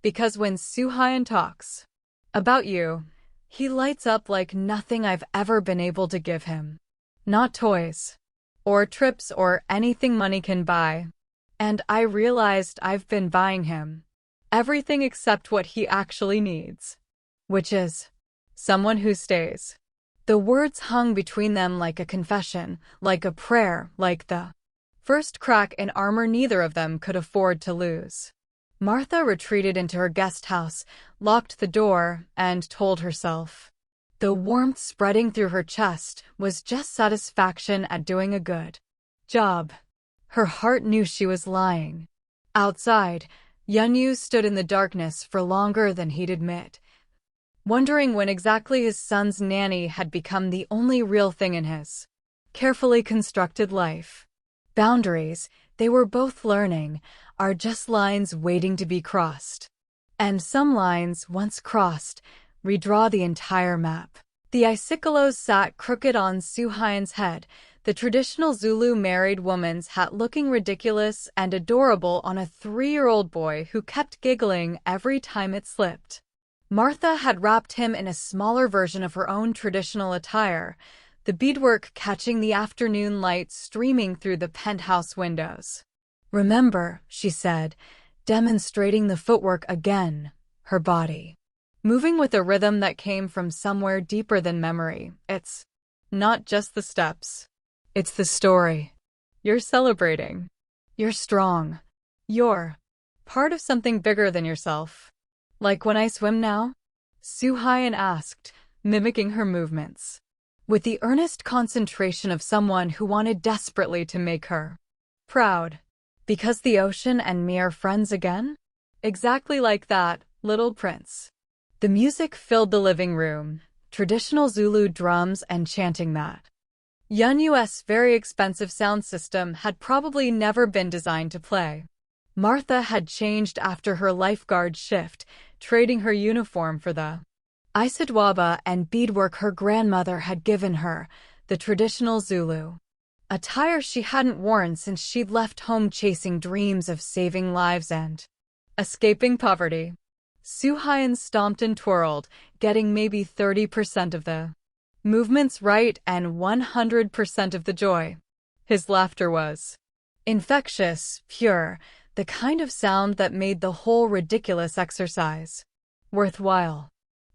Because when Soo-hyun talks about you, he lights up like nothing I've ever been able to give him. Not toys, or trips, or anything money can buy. And I realized I've been buying him everything except what he actually needs. Which is someone who stays. The words hung between them like a confession, like a prayer, like the first crack in armor neither of them could afford to lose. Martha retreated into her guest house, locked the door, and told herself. The warmth spreading through her chest was just satisfaction at doing a good job. Her heart knew she was lying. Outside, Yeon-u stood in the darkness for longer than he'd admit, wondering when exactly his son's nanny had become the only real thing in his carefully constructed life. Boundaries, they were both learning, are just lines waiting to be crossed. And some lines, once crossed, redraw the entire map. The icicolos sat crooked on Soo-hyun's head, the traditional Zulu married woman's hat looking ridiculous and adorable on a 3-year-old boy who kept giggling every time it slipped. Martha had wrapped him in a smaller version of her own traditional attire, the beadwork catching the afternoon light streaming through the penthouse windows. Remember, she said, demonstrating the footwork again, her body moving with a rhythm that came from somewhere deeper than memory. It's not just the steps. It's the story. You're celebrating. You're strong. You're Part of something bigger than yourself. Like when I swim now? Soo-hyun asked, mimicking her movements, with the earnest concentration of someone who wanted desperately to make her proud. Because the ocean and me are friends again? Exactly like that, little prince. The music filled the living room, traditional Zulu drums and chanting that. Yeon-u's very expensive sound system had probably never been designed to play. Martha had changed after her lifeguard shift, trading her uniform for the isidwaba and beadwork her grandmother had given her, the traditional Zulu attire she hadn't worn since she'd left home chasing dreams of saving lives and escaping poverty. Soo-hyun stomped and twirled, getting maybe 30% of the movements right and 100% of the joy. His laughter was infectious, pure, the kind of sound that made the whole ridiculous exercise worthwhile.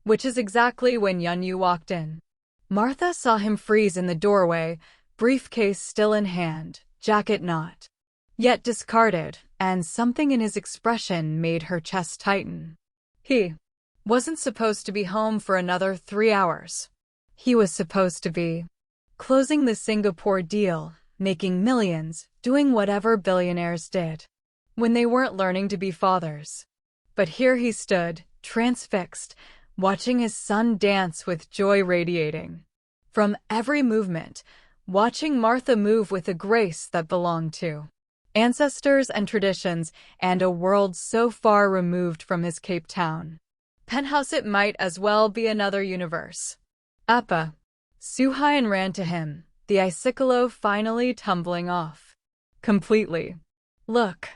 Which is exactly when Yeon-u walked in. Martha saw him freeze in the doorway, briefcase still in hand, jacket not yet discarded, and something in his expression made her chest tighten. He wasn't supposed to be home for another 3 hours. He was supposed to be closing the Singapore deal, making millions, doing whatever billionaires did when they weren't learning to be fathers. But here he stood, transfixed, watching his son dance with joy radiating from every movement, watching Martha move with a grace that belonged to ancestors and traditions and a world so far removed from his Cape Town penthouse it might as well be another universe. Appa. Soo-hyun ran to him, the icicolo finally tumbling off completely. Look.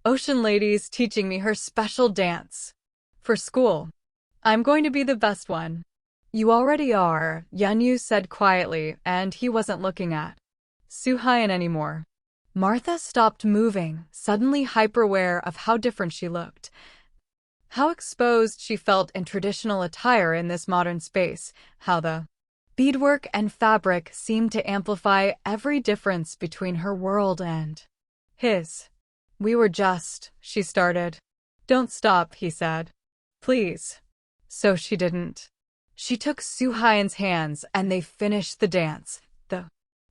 Ocean lady's teaching me her special dance for school. I'm going to be the best one. You already are, Yeon-u said quietly, and he wasn't looking at Soo-hyun anymore. Martha stopped moving, suddenly hyper-aware of how different she looked. How exposed she felt in traditional attire in this modern space, how the beadwork and fabric seemed to amplify every difference between her world and his. She started. Don't stop, he said. Please. So she didn't. She took Soo-hyun's hands and they finished the dance, the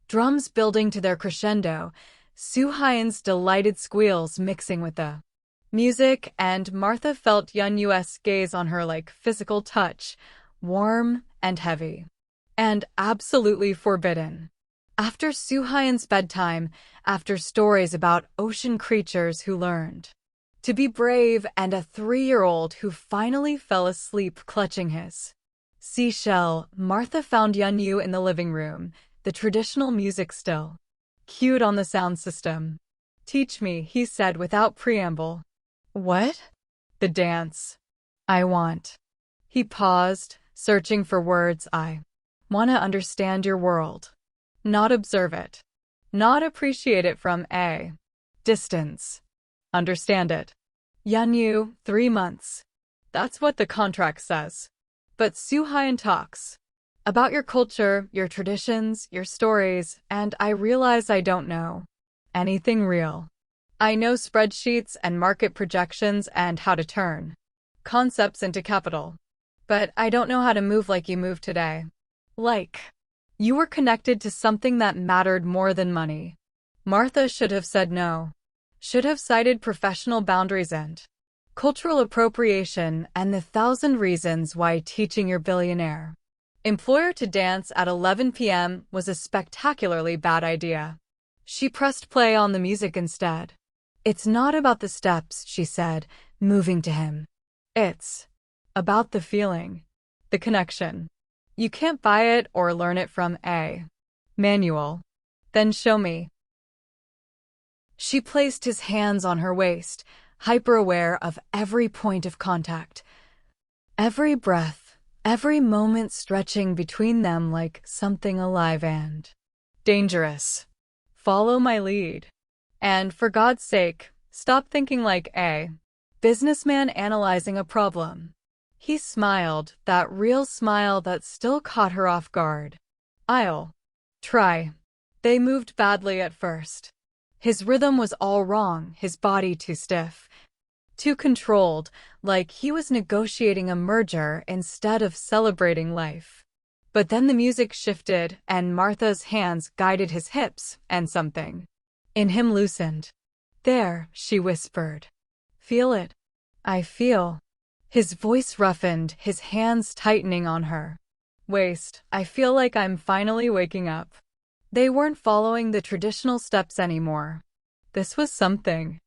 drums building to their crescendo, Soo-hyun's delighted squeals mixing with the music, and Martha felt Yeon-u's gaze on her like physical touch, warm and heavy, and absolutely forbidden. After Soo-hyun's bedtime, after stories about ocean creatures who learned to be brave and a 3-year-old who finally fell asleep clutching his seashell, Martha found Yeon-u in the living room, the traditional music still cued on the sound system. Teach me, he said without preamble. What? The dance. I want. He paused, searching for words. I want to understand your world. Not observe it. Not appreciate it from a distance. Understand it. Yeon-u, 3 months. That's what the contract says. But Soo-hyun talks about your culture, your traditions, your stories, and I realize I don't know anything real. I know spreadsheets and market projections and how to turn concepts into capital. But I don't know how to move like you move today. Like, you were connected to something that mattered more than money. Martha should have said no. Should have cited professional boundaries and cultural appropriation and the 1,000 reasons why teaching your billionaire employer to dance at 11 p.m. was a spectacularly bad idea. She pressed play on the music instead. It's not about the steps, she said, moving to him. It's about the feeling, the connection. You can't buy it or learn it from a manual. Then show me. She placed his hands on her waist, hyper-aware of every point of contact. Every breath, every moment stretching between them like something alive and dangerous. Follow my lead. And for God's sake, stop thinking like a businessman analyzing a problem. He smiled, that real smile that still caught her off guard. I'll try. They moved badly at first. His rhythm was all wrong, his body too stiff, Too controlled, like he was negotiating a merger instead of celebrating life. But then the music shifted, and Martha's hands guided his hips, and something in him loosened. "There," she whispered. "Feel it?" "I feel." His voice roughened, his hands tightening on her waist. "I feel like I'm finally waking up." They weren't following the traditional steps anymore. This was something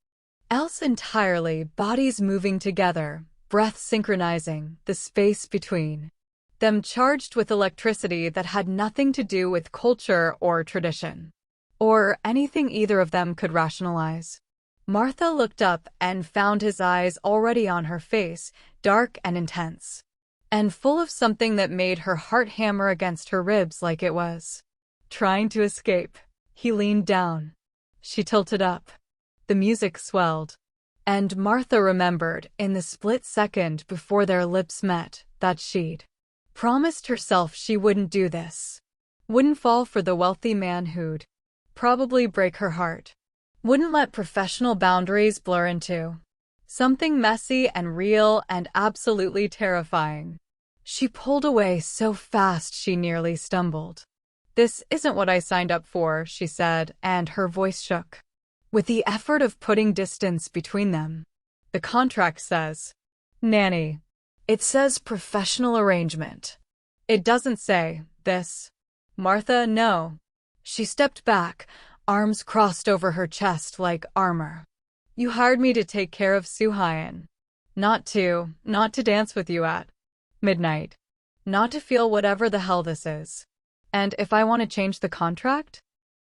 else entirely, bodies moving together, breath synchronizing, the space between them charged with electricity that had nothing to do with culture or tradition, or anything either of them could rationalize. Martha looked up and found his eyes already on her face, dark and intense, and full of something that made her heart hammer against her ribs like it was trying to escape. He leaned down. She tilted up. The music swelled. And Martha remembered, in the split second before their lips met, that she'd promised herself she wouldn't do this. Wouldn't fall for the wealthy man who'd probably break her heart. Wouldn't let professional boundaries blur into something messy and real and absolutely terrifying. She pulled away so fast she nearly stumbled. "This isn't what I signed up for," she said, and her voice shook with the effort of putting distance between them. "The contract says nanny. It says professional arrangement. It doesn't say this." "Martha, no." She stepped back, arms crossed over her chest like armor. "You hired me to take care of Soo-hyun. Not to dance with you at midnight. Not to feel whatever the hell this is. And if I want to change the contract?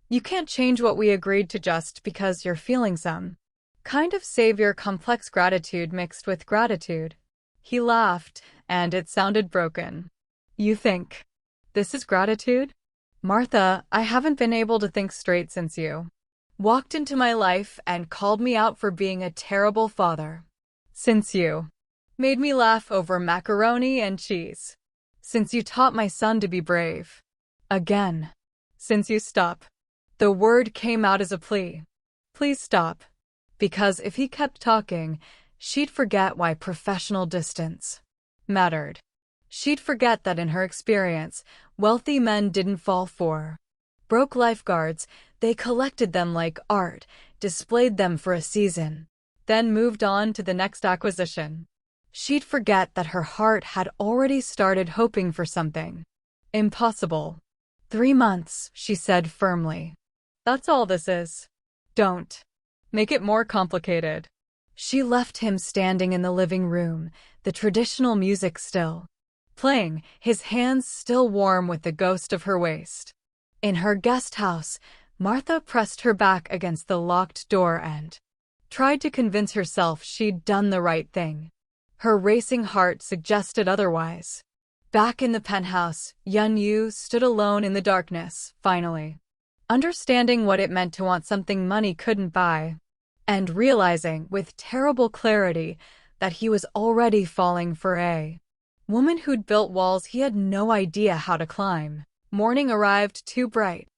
You can't change what we agreed to just because you're feeling some kind of savior complex gratitude mixed with gratitude." He laughed, and it sounded broken. "You think this is gratitude?" "Martha, I haven't been able to think straight since you walked into my life and called me out for being a terrible father. Since you made me laugh over macaroni and cheese. Since you taught my son to be brave. Again. Since you stop." The word came out as a plea. Please stop. Because if he kept talking, she'd forget why professional distance mattered. She'd forget that in her experience, wealthy men didn't fall for broke lifeguards. They collected them like art, displayed them for a season, then moved on to the next acquisition. She'd forget that her heart had already started hoping for something impossible. 3 months, she said firmly. That's all this is. Don't make it more complicated. She left him standing in the living room, the traditional music still playing, his hands still warm with the ghost of her waist. In her guest house, Martha pressed her back against the locked door and tried to convince herself she'd done the right thing. Her racing heart suggested otherwise. Back in the penthouse, Yeon-u stood alone in the darkness, finally understanding what it meant to want something money couldn't buy, and realizing with terrible clarity that he was already falling for a woman who'd built walls he had no idea how to climb. Morning arrived too bright.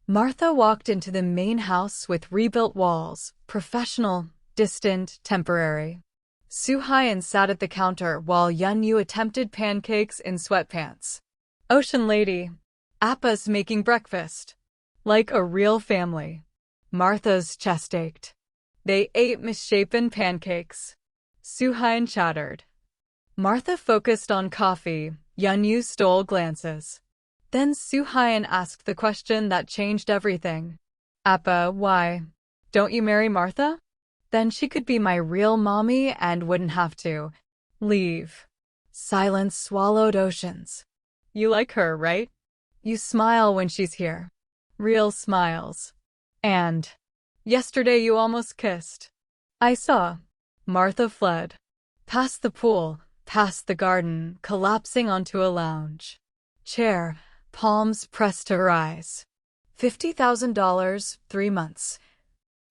Martha walked into the main house with rebuilt walls, professional, distant, temporary. Soo-hyun sat at the counter while Yeon-u attempted pancakes in sweatpants. Ocean lady. Appa's making breakfast. Like a real family. Martha's chest ached. They ate misshapen pancakes. Soo-hyun chattered. Martha focused on coffee. Yeon-u stole glances. Then Soo-hyun asked the question that changed everything. Appa, why don't you marry Martha? Then she could be my real mommy and wouldn't have to leave. Silence swallowed oceans. You like her, right? You smile when she's here. Real smiles. And yesterday you almost kissed. I saw. Martha fled. Past the pool, past the garden, collapsing onto a lounge chair, palms pressed to her eyes. $50,000, 3 months.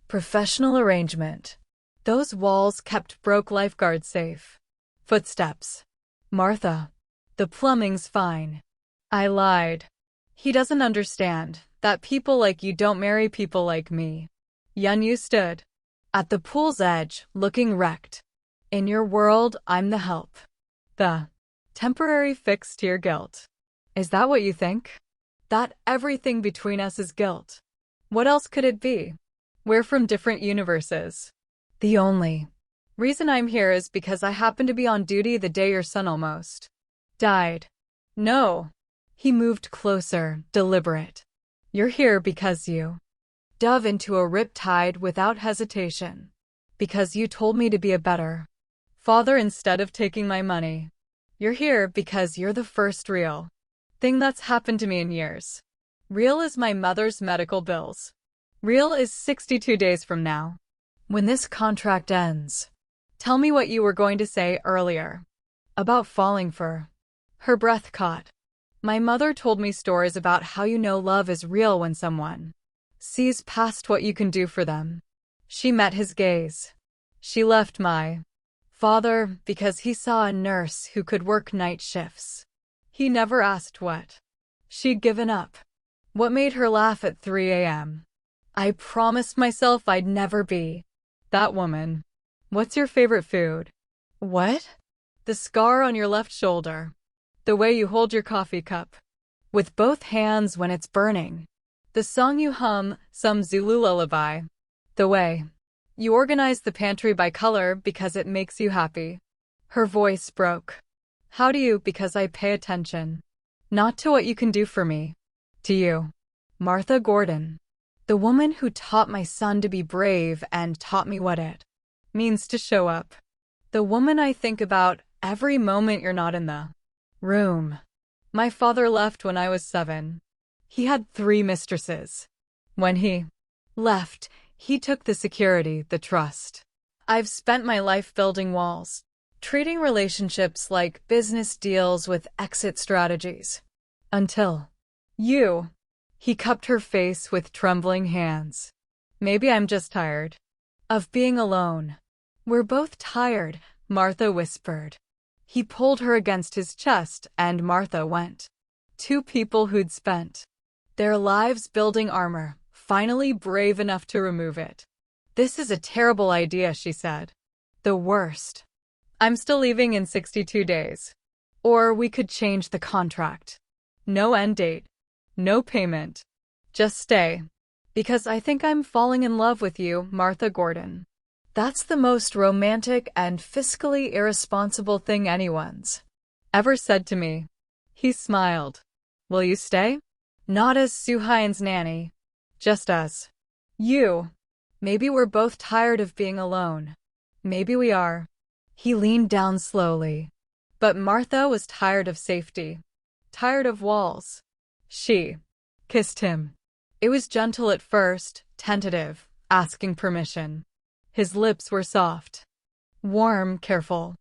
Professional arrangement. Those walls kept broke lifeguards safe. Footsteps. Martha. The plumbing's fine. I lied. He doesn't understand that people like you don't marry people like me. Yeon-u stood at the pool's edge, looking wrecked. In your world, I'm the help. The temporary fix to your guilt. Is that what you think? That everything between us is guilt? What else could it be? We're from different universes. The only reason I'm here is because I happened to be on duty the day your son almost died. No. He moved closer, deliberate. You're here because you dove into a riptide without hesitation. Because you told me to be a better father instead of taking my money. You're here because you're the first real thing that's happened to me in years. Real is my mother's medical bills. Real is 62 days from now. When this contract ends. Tell me what you were going to say earlier. About falling for. Her breath caught. My mother told me stories about how you know love is real when someone sees past what you can do for them. She met his gaze. She left my father because he saw a nurse who could work night shifts. He never asked what she'd given up. What made her laugh at 3 a.m. I promised myself I'd never be that woman. What's your favorite food? What? The scar on your left shoulder. The way you hold your coffee cup with both hands when it's burning. The song you hum, some Zulu lullaby. The way you organize the pantry by color because it makes you happy. Her voice broke. How do you? Because I pay attention. Not to what you can do for me. To you. Martha Gordon. The woman who taught my son to be brave and taught me what it means to show up. The woman I think about every moment you're not in the room. My father left when I was 7. He had 3 mistresses. When he left, he took the security, the trust. I've spent my life building walls, treating relationships like business deals with exit strategies. Until you. He cupped her face with trembling hands. Maybe I'm just tired of being alone. We're both tired, Martha whispered. He pulled her against his chest, and Martha went. 2 people who'd spent their lives building armor, finally brave enough to remove it. This is a terrible idea, she said. The worst. I'm still leaving in 62 days. Or we could change the contract. No end date. No payment. Just stay. Because I think I'm falling in love with you, Martha Gordon. That's the most romantic and fiscally irresponsible thing anyone's ever said to me. He smiled. Will you stay? Not as Soo-hyun's nanny. Just as you. Maybe we're both tired of being alone. Maybe we are. He leaned down slowly. But Martha was tired of safety. Tired of walls. She kissed him. It was gentle at first, tentative, asking permission. His lips were soft. Warm, careful.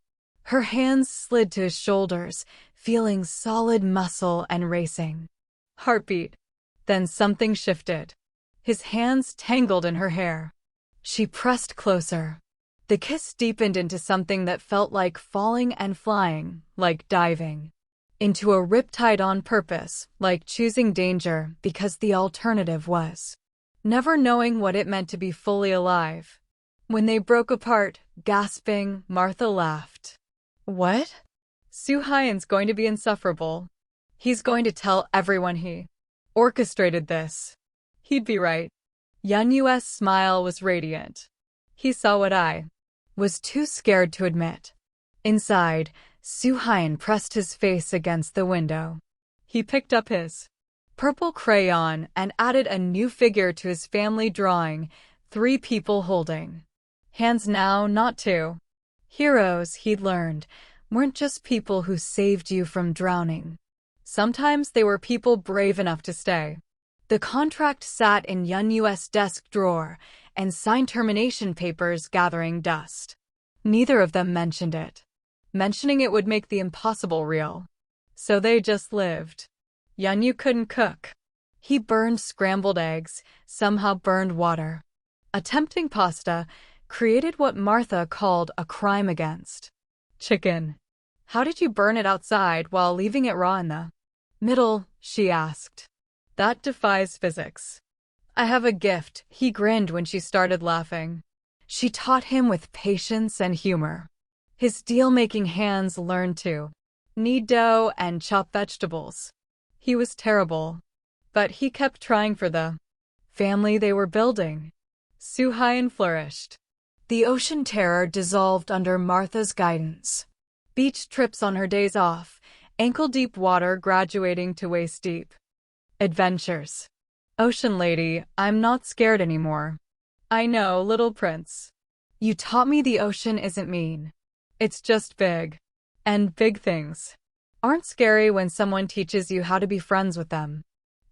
Her hands slid to his shoulders, feeling solid muscle and racing heartbeat. Then something shifted. His hands tangled in her hair. She pressed closer. The kiss deepened into something that felt like falling and flying, like diving into a riptide on purpose, like choosing danger because the alternative was never knowing what it meant to be fully alive. When they broke apart, gasping, Martha laughed. What? Soo-hyun's going to be insufferable. He's going to tell everyone he orchestrated this. He'd be right. Yeon-u's smile was radiant. He saw what I was too scared to admit. Inside, Soo-hyun pressed his face against the window. He picked up his purple crayon and added a new figure to his family drawing, 3 people holding hands now, not 2. Heroes, he'd learned, weren't just people who saved you from drowning. Sometimes they were people brave enough to stay. The contract sat in Yeon-u's desk drawer, and signed termination papers gathering dust. Neither of them mentioned it. Mentioning it would make the impossible real. So they just lived. Yeon-u couldn't cook. He burned scrambled eggs, somehow burned water. Attempting pasta, created what Martha called a crime against chicken. How did you burn it outside while leaving it raw in the middle? She asked. That defies physics. I have a gift, he grinned when she started laughing. She taught him with patience and humor. His deal-making hands learned to knead dough and chop vegetables. He was terrible, but he kept trying for the family they were building. Soo-hyun flourished. The ocean terror dissolved under Martha's guidance. Beach trips on her days off, ankle-deep water graduating to waist-deep. Adventures. Ocean lady, I'm not scared anymore. I know, little prince. You taught me the ocean isn't mean. It's just big. And big things aren't scary when someone teaches you how to be friends with them.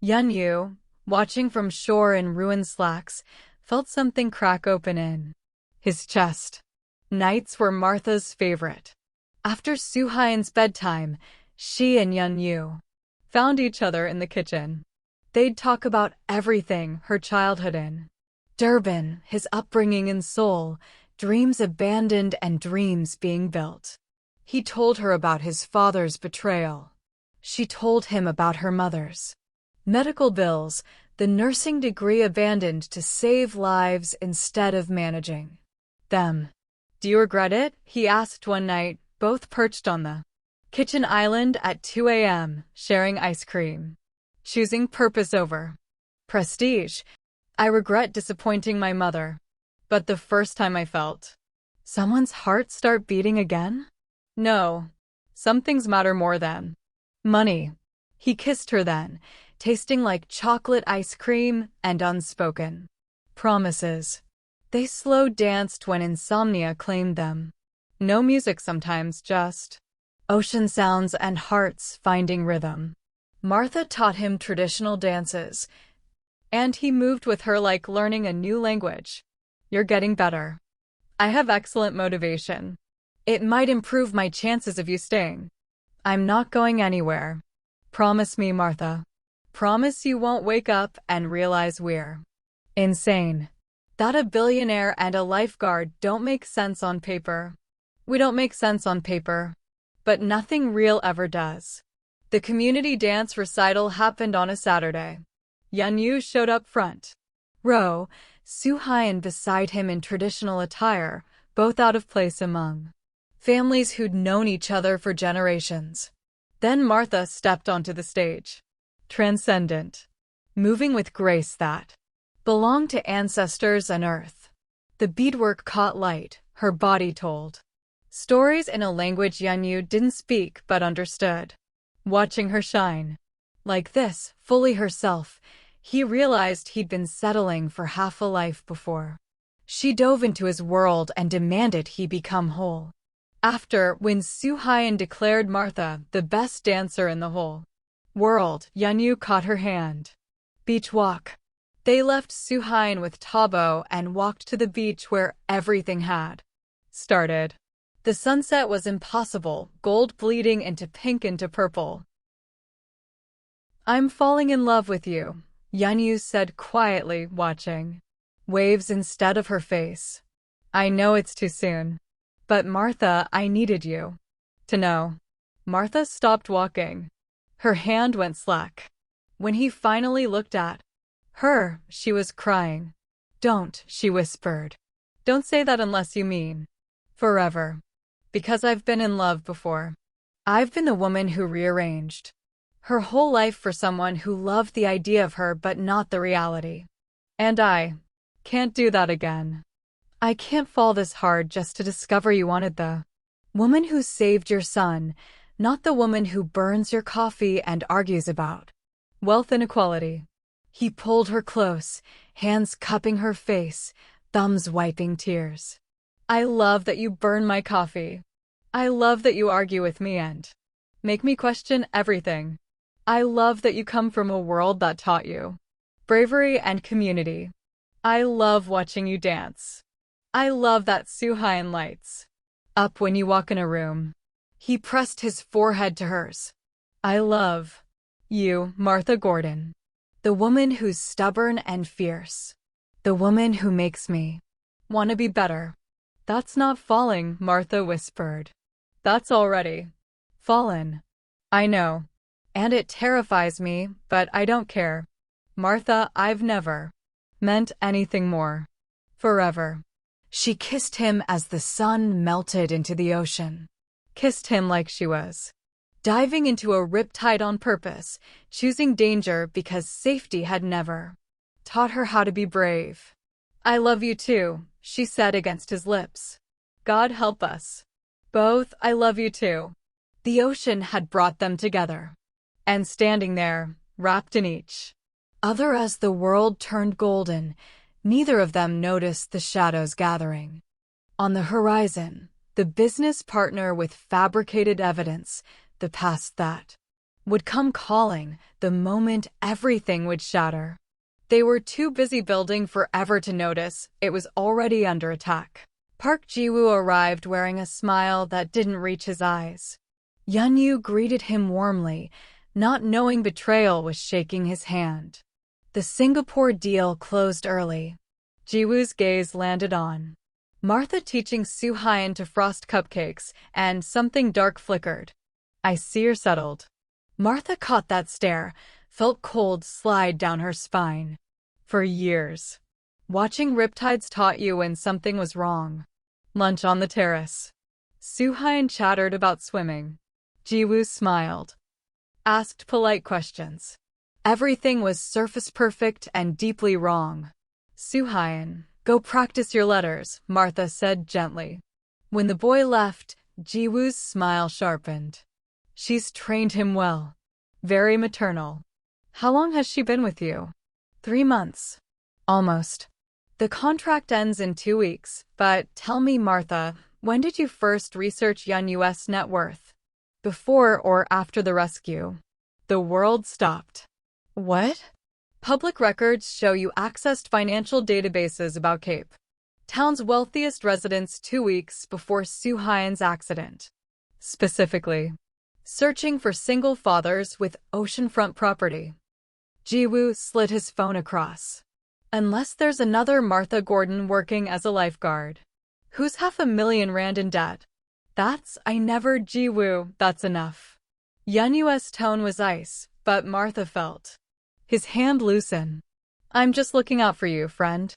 Yeon-u, watching from shore in ruined slacks, felt something crack open in his chest. Nights were Martha's favorite. After Soo-hyun's bedtime, she and Yeon-u found each other in the kitchen. They'd talk about everything, her childhood in Durban, his upbringing in Seoul, dreams abandoned and dreams being built. He told her about his father's betrayal. She told him about her mother's medical bills, the nursing degree abandoned to save lives instead of managing them. Do you regret it? He asked one night, both perched on the kitchen island at 2 a.m., sharing ice cream. Choosing purpose over prestige. I regret disappointing my mother. But the first time I felt someone's heart start beating again? No. Some things matter more than money. He kissed her then, tasting like chocolate ice cream and unspoken promises. They slow danced when insomnia claimed them. No music sometimes, just ocean sounds and hearts finding rhythm. Martha taught him traditional dances, and he moved with her like learning a new language. You're getting better. I have excellent motivation. It might improve my chances of you staying. I'm not going anywhere. Promise me, Martha. Promise you won't wake up and realize we're insane. That a billionaire and a lifeguard don't make sense on paper. We don't make sense on paper, but nothing real ever does. The community dance recital happened on a Saturday. Yeon-u showed up front row, Soo-hyun beside him in traditional attire, both out of place among families who'd known each other for generations. Then Martha stepped onto the stage. Transcendent. Moving with grace that belonged to ancestors and earth. The beadwork caught light, her body told stories in a language Yeon-u didn't speak but understood. Watching her shine like this, fully herself, he realized he'd been settling for half a life before. She dove into his world and demanded he become whole. After, when Soo-hyun declared Martha the best dancer in the whole world, Yeon-u caught her hand. Beach walk. They left Soo-hyun with Tabo and walked to the beach where everything had started. The sunset was impossible, gold bleeding into pink into purple. I'm falling in love with you, Yeon-u said quietly, watching waves instead of her face. I know it's too soon. But Martha, I needed you to know. Martha stopped walking. Her hand went slack. When he finally looked at her, she was crying. Don't, she whispered. Don't say that unless you mean forever. Because I've been in love before. I've been the woman who rearranged her whole life for someone who loved the idea of her but not the reality. And I can't do that again. I can't fall this hard just to discover you wanted the woman who saved your son, not the woman who burns your coffee and argues about wealth inequality. He pulled her close, hands cupping her face, thumbs wiping tears. I love that you burn my coffee. I love that you argue with me and make me question everything. I love that you come from a world that taught you bravery and community. I love watching you dance. I love that Soo-hyun lights up when you walk in a room. He pressed his forehead to hers. I love you, Martha Gordon. The woman who's stubborn and fierce. The woman who makes me want to be better. That's not falling, Martha whispered. That's already fallen. I know. And it terrifies me, but I don't care. Martha, I've never meant anything more. Forever. She kissed him as the sun melted into the ocean. Kissed him like she was diving into a riptide on purpose, choosing danger because safety had never taught her how to be brave. "I love you too," she said against his lips. "God help us both, I love you too." The ocean had brought them together. And standing there, wrapped in each other as the world turned golden, neither of them noticed the shadows gathering. On the horizon, the business partner with fabricated evidence, the past that would come calling the moment everything would shatter. They were too busy building forever to notice it was already under attack. Park Ji-woo arrived wearing a smile that didn't reach his eyes. Yeon-u greeted him warmly, not knowing betrayal was shaking his hand. The Singapore deal closed early. Ji-woo's gaze landed on Martha teaching Soo-hyun to frost cupcakes, and something dark flickered. "I see you're settled." Martha caught that stare, felt cold slide down her spine. "For years. Watching riptides taught you when something was wrong." Lunch on the terrace. Soo-hyun chattered about swimming. Ji-woo smiled. Asked polite questions. Everything was surface perfect and deeply wrong. "Soo-hyun, go practice your letters," Martha said gently. When the boy left, Ji-woo's smile sharpened. "She's trained him well. Very maternal." "How long has she been with you?" 3 months. Almost. The contract ends in 2 weeks, but tell me, Martha, when did you first research Yeon-u's net worth? Before or after the rescue? The world stopped. What? Public records show you accessed financial databases about Cape Town's wealthiest residents 2 weeks before Soo-hyun's accident. Specifically, searching for single fathers with oceanfront property. Ji-woo slid his phone across. Unless there's another Martha Gordon working as a lifeguard. Who's $500,000 in debt? I never Ji-woo, that's enough. Yeon-u's tone was ice, but Martha felt his hand loosen. "I'm just looking out for you, friend."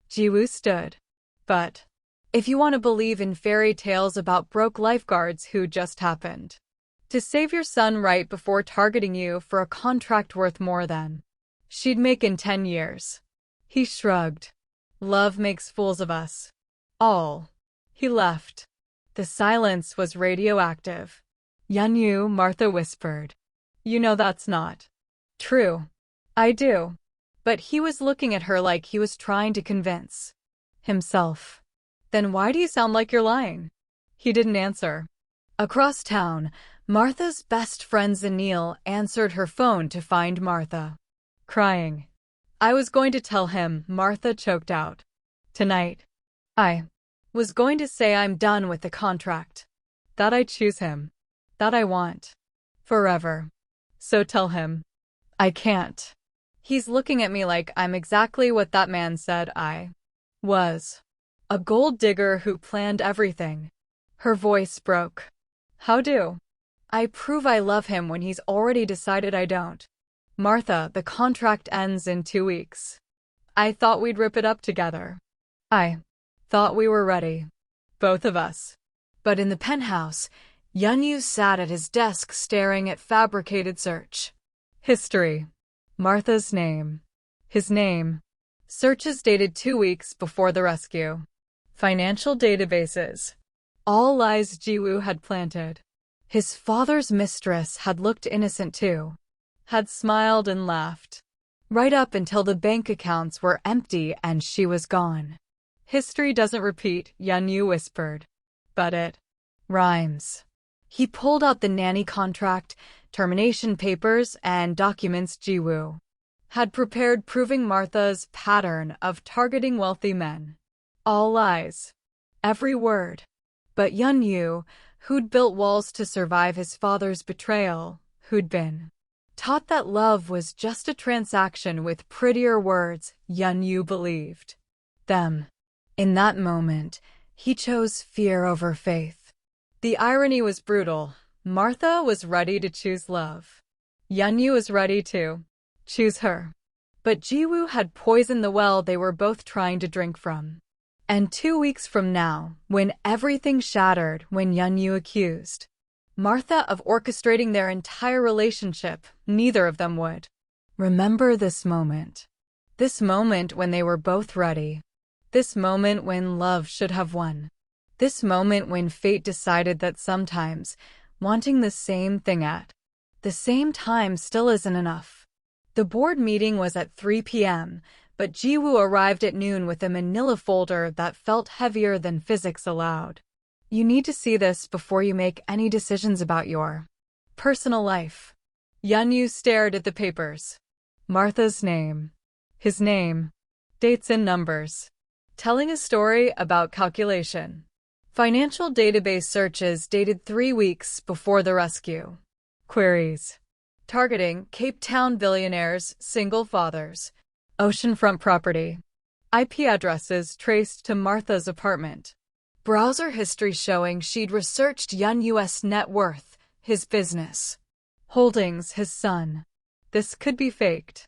Ji-woo stood. "But if you want to believe in fairy tales about broke lifeguards who just happened to save your son right before targeting you for a contract worth more than she'd make in 10 years. He shrugged. "Love makes fools of us all." He left. The silence was radioactive. "Yeon-u," Martha whispered. "You know that's not true." "I do." But he was looking at her like he was trying to convince himself. "Then why do you sound like you're lying?" He didn't answer. Across town, Martha's best friend Zanil answered her phone to find Martha crying. "I was going to tell him," Martha choked out. "Tonight. I was going to say I'm done with the contract. That I choose him. That I want. Forever. So tell him. I can't. He's looking at me like I'm exactly what that man said I was. A gold digger who planned everything." Her voice broke. "How do I prove I love him when he's already decided I don't?" "Martha, the contract ends in 2 weeks. I thought we'd rip it up together. I thought we were ready. Both of us." But in the penthouse, Yeon-u sat at his desk staring at fabricated search history. Martha's name. His name. Searches dated 2 weeks before the rescue. Financial databases. All lies Ji-woo had planted. His father's mistress had looked innocent too. Had smiled and laughed. Right up until the bank accounts were empty and she was gone. "History doesn't repeat," Yeon-u whispered. "But it rhymes." He pulled out the nanny contract, termination papers, and documents Ji-woo had prepared proving Martha's pattern of targeting wealthy men. All lies. Every word. But Yeon-u, who'd built walls to survive his father's betrayal, who'd been taught that love was just a transaction with prettier words, Yeon-u believed them. In that moment, he chose fear over faith. The irony was brutal. Martha was ready to choose love. Yeon-u was ready to choose her. But Ji-woo had poisoned the well they were both trying to drink from. And 2 weeks from now, when everything shattered, when Yeon-u accused Martha of orchestrating their entire relationship, neither of them would remember this moment. This moment when they were both ready. This moment when love should have won. This moment when fate decided that sometimes wanting the same thing at the same time still isn't enough. The board meeting was at 3 p.m., but Ji-woo arrived at noon with a manila folder that felt heavier than physics allowed. You need to see this before you make any decisions about your personal life. Yeon-u stared at the papers. Martha's name. His name. Dates and numbers. Telling a story about calculation. Financial database searches dated 3 weeks before the rescue. Queries. Targeting Cape Town billionaires, single fathers. Oceanfront property. IP addresses traced to Martha's apartment. Browser history showing she'd researched Yeon-u's net worth, his business holdings, his son. This could be faked.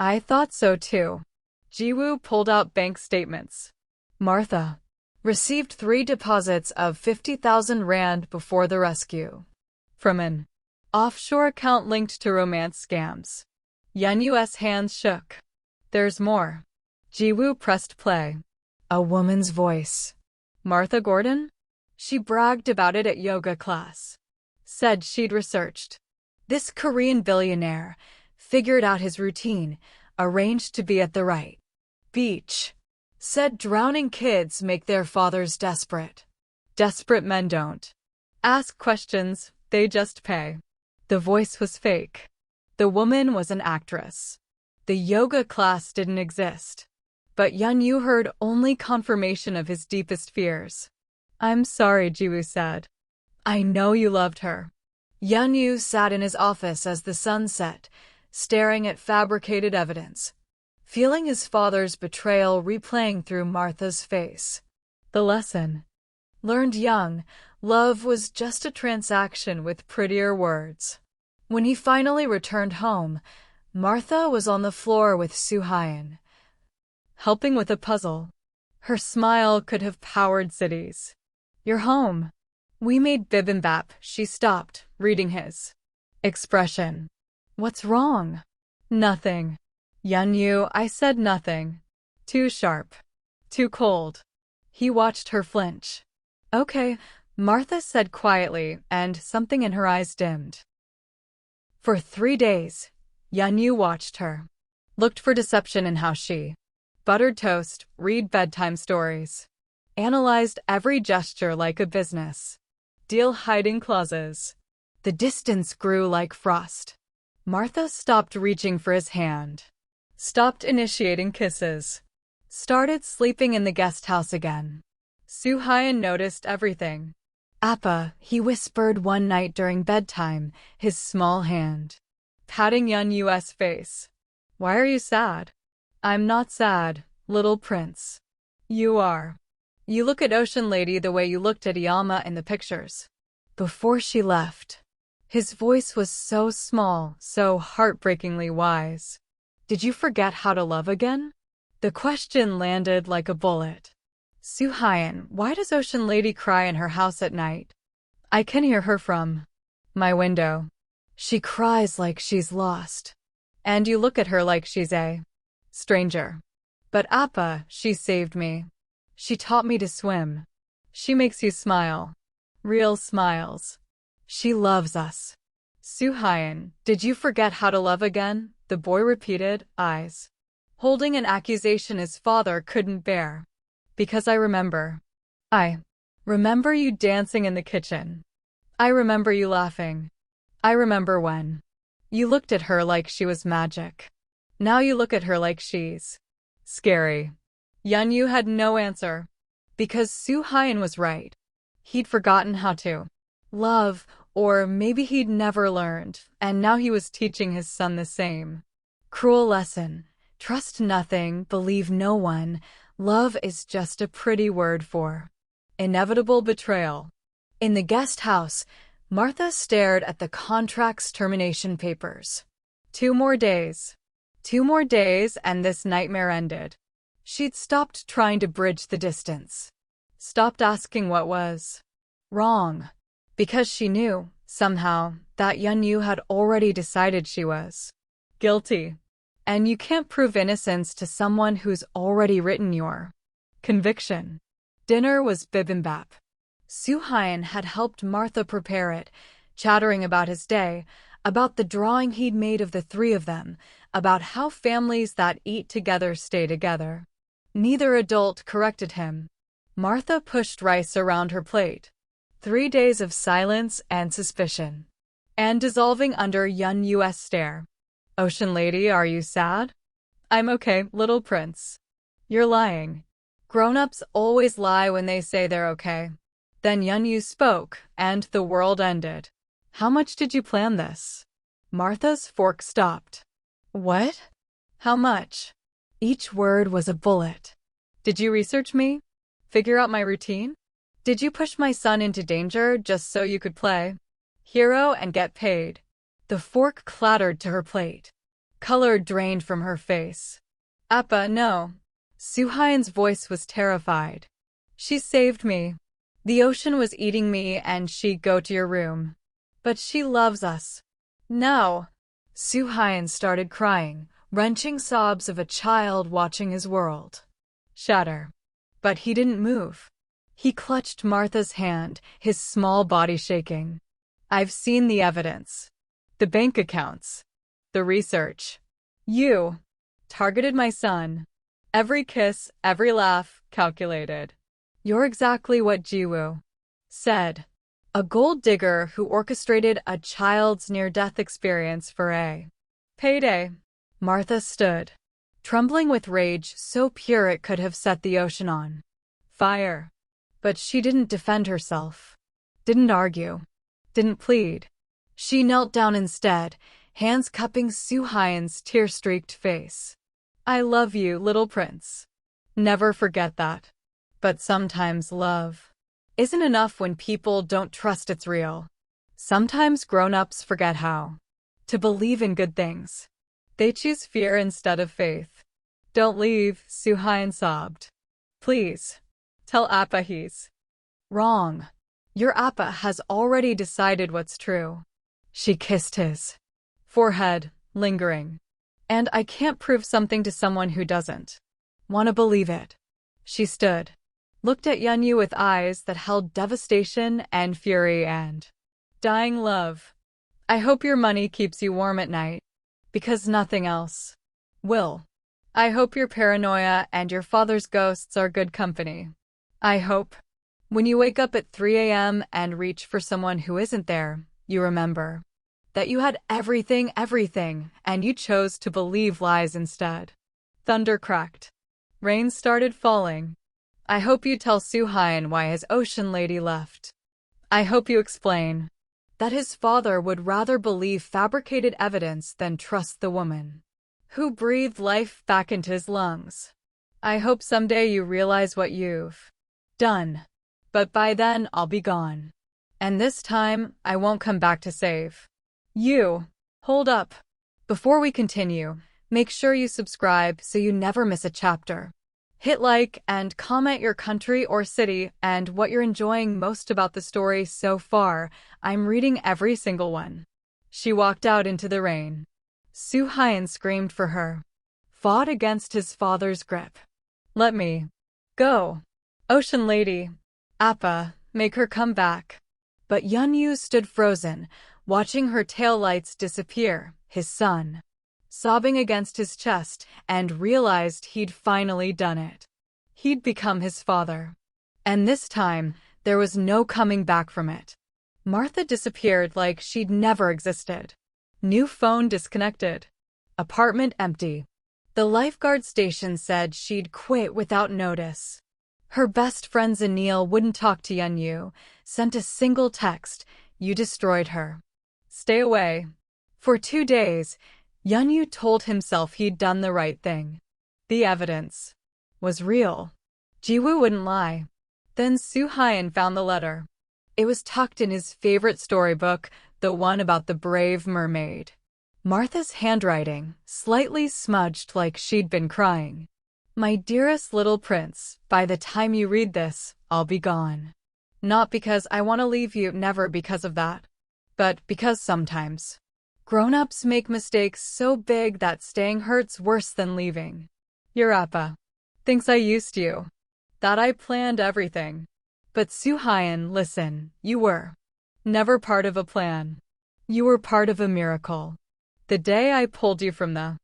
I thought so too. Ji-woo pulled out bank statements. Martha received 3 deposits of 50,000 rand before the rescue. From an offshore account linked to romance scams. Yeon-u's hands shook. There's more. Ji-woo pressed play. A woman's voice. Martha Gordon? She bragged about it at yoga class. Said she'd researched this Korean billionaire, figured out his routine, arranged to be at the right beach. Said drowning kids make their fathers desperate. Desperate men don't ask questions, they just pay. The voice was fake. The woman was an actress. The yoga class didn't exist. But Yeon-u heard only confirmation of his deepest fears. I'm sorry, Ji-woo said. I know you loved her. Yeon-u sat in his office as the sun set, staring at fabricated evidence, feeling his father's betrayal replaying through Martha's face. The lesson. Learned young, love was just a transaction with prettier words. When he finally returned home, Martha was on the floor with Soo-hyun, helping with a puzzle. Her smile could have powered cities. You're home. We made bibimbap. She stopped, reading his expression. What's wrong? Nothing. Yeon-u, I said nothing. Too sharp. Too cold. He watched her flinch. Okay, Martha said quietly, and something in her eyes dimmed. For 3 days, Yeon-u watched her. Looked for deception in how she buttered toast, read bedtime stories. Analyzed every gesture like a business deal, hiding clauses. The distance grew like frost. Martha stopped reaching for his hand. Stopped initiating kisses. Started sleeping in the guest house again. Soo-hyun noticed everything. Appa, he whispered one night during bedtime, his small hand patting Yeon-u's face. Why are you sad? I'm not sad, little prince. You are. You look at Ocean Lady the way you looked at Iyama in the pictures. Before she left. His voice was so small, so heartbreakingly wise. Did you forget how to love again? The question landed like a bullet. Soo-hyun, why does Ocean Lady cry in her house at night? I can hear her from my window. She cries like she's lost. And you look at her like she's a stranger. But Appa, she saved me. She taught me to swim. She makes you smile. Real smiles. She loves us. Soo-hyun, did you forget how to love again? The boy repeated, eyes holding an accusation his father couldn't bear. Because I remember. I remember you dancing in the kitchen. I remember you laughing. I remember when you looked at her like she was magic. Now you look at her like she's scary. Yeon-u had no answer. Because Soo-hyun was right. He'd forgotten how to love, or maybe he'd never learned, and now he was teaching his son the same cruel lesson. Trust nothing, believe no one. Love is just a pretty word for inevitable betrayal. In the guest house, Martha stared at the contract's termination papers. 2 more days. 2 more days and this nightmare ended. She'd stopped trying to bridge the distance. Stopped asking what was wrong. Because she knew, somehow, that Yeon-u had already decided she was guilty. And you can't prove innocence to someone who's already written your conviction. Dinner was bibimbap. Soo-hyun had helped Martha prepare it, chattering about his day, about the drawing he'd made of the three of them, about how families that eat together stay together. Neither adult corrected him. Martha pushed rice around her plate. 3 days of silence and suspicion. And dissolving under Yeon-u's stare. Ocean lady, are you sad? I'm okay, little prince. You're lying. Grown-ups always lie when they say they're okay. Then Yeon-u spoke, and the world ended. How much did you plan this? Martha's fork stopped. What? How much? Each word was a bullet. Did you research me? Figure out my routine? Did you push my son into danger just so you could play hero and get paid? The fork clattered to her plate. Color drained from her face. Appa, no. Soo-hyun's voice was terrified. She saved me. The ocean was eating me and she'd go to your room. But she loves us. No. Soo-hyun started crying, wrenching sobs of a child watching his world shatter. But he didn't move. He clutched Martha's hand, his small body shaking. I've seen the evidence. The bank accounts. The research. You targeted my son. Every kiss, every laugh, calculated. You're exactly what Ji-woo said. A gold digger who orchestrated a child's near-death experience for a payday. Martha stood, trembling with rage so pure it could have set the ocean on fire. But she didn't defend herself. Didn't argue. Didn't plead. She knelt down instead, hands cupping Soo-hyun's tear-streaked face. I love you, little prince. Never forget that. But sometimes love isn't enough when people don't trust it's real. Sometimes grown-ups forget how to believe in good things. They choose fear instead of faith. Don't leave, Soo-hyun sobbed. Please. Tell Appa he's wrong. Your Appa has already decided what's true. She kissed his forehead, lingering. And I can't prove something to someone who doesn't want to believe it. She stood, looked at Yeon-u with eyes that held devastation and fury and dying love. I hope your money keeps you warm at night, because nothing else will. I hope your paranoia and your father's ghosts are good company. I hope when you wake up at 3 a.m. and reach for someone who isn't there, you remember that you had everything, and you chose to believe lies instead. Thunder cracked. Rain started falling. I hope you tell Soo-hyun why his ocean lady left. I hope you explain that his father would rather believe fabricated evidence than trust the woman who breathed life back into his lungs. I hope someday you realize what you've done. But by then, I'll be gone. And this time, I won't come back to save you. Hold up. Before we continue, make sure you subscribe so you never miss a chapter. Hit like and comment your country or city and what you're enjoying most about the story so far. I'm reading every single one. She walked out into the rain. Soo-hyun screamed for her. Fought against his father's grip. Let me go. Ocean lady. Appa, make her come back. But Yeon-u stood frozen, watching her taillights disappear, his son sobbing against his chest, and realized he'd finally done it. He'd become his father. And this time, there was no coming back from it. Martha disappeared like she'd never existed. New phone disconnected. Apartment empty. The lifeguard station said she'd quit without notice. Her best friend Anil wouldn't talk to Yeon-u, sent a single text, you destroyed her. Stay away. For 2 days, Yeon-u told himself he'd done the right thing. The evidence was real. Ji-woo wouldn't lie. Then Soo-hyun found the letter. It was tucked in his favorite storybook, the one about the brave mermaid. Martha's handwriting, slightly smudged like she'd been crying. My dearest little prince, by the time you read this, I'll be gone. Not because I want to leave you, never because of that. But because sometimes grown-ups make mistakes so big that staying hurts worse than leaving. Your appa thinks I used you, that I planned everything. But Soo-hyun, listen, you were never part of a plan. You were part of a miracle. The day I pulled you from the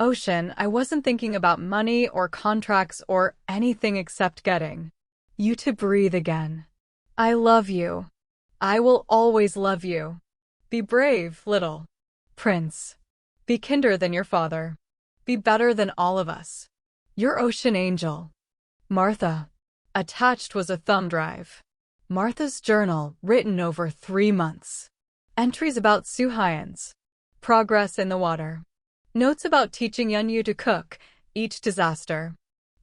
ocean, I wasn't thinking about money or contracts or anything except getting you to breathe again. I love you. I will always love you. Be brave, little prince. Be kinder than your father. Be better than all of us. Your ocean angel. Martha. Attached was a thumb drive. Martha's journal, written over 3 months. Entries about Soo-hyun's progress in the water. Notes about teaching Yeon-u to cook, each disaster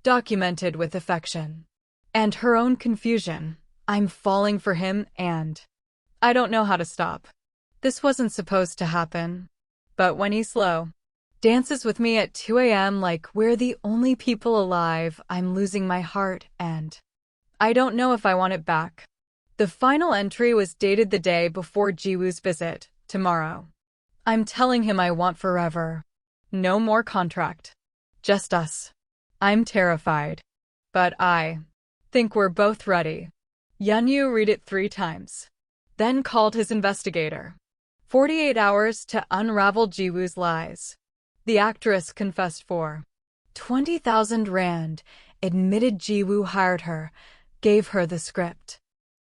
documented with affection. And her own confusion. I'm falling for him and I don't know how to stop. This wasn't supposed to happen. But when he slow dances with me at 2 a.m. like we're the only people alive, I'm losing my heart and I don't know if I want it back. The final entry was dated the day before Jiwoo's visit, tomorrow. I'm telling him I want forever. No more contract. Just us. I'm terrified. But I think we're both ready. Yeon-u read it 3 times. Then called his investigator. 48 hours to unravel Jiwoo's lies. The actress confessed for 20,000 rand, admitted Jiwoo hired her, gave her the script.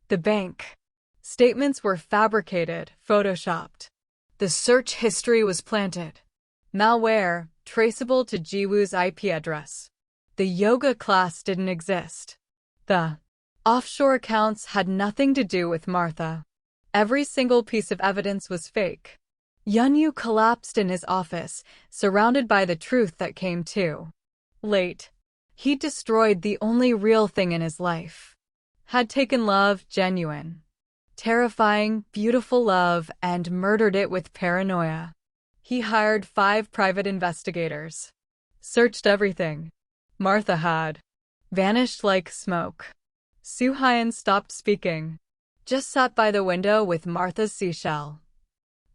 The bank statements were fabricated, photoshopped. The search history was planted. Malware, traceable to Jiwoo's IP address. The yoga class didn't exist. The offshore accounts had nothing to do with Martha. Every single piece of evidence was fake. Yeon-u collapsed in his office, surrounded by the truth that came too late. He destroyed the only real thing in his life. Had taken love, genuine, terrifying, beautiful love, and murdered it with paranoia. He hired 5 private investigators. Searched everything. Martha had vanished like smoke. Soo-hyun stopped speaking. Just sat by the window with Martha's seashell,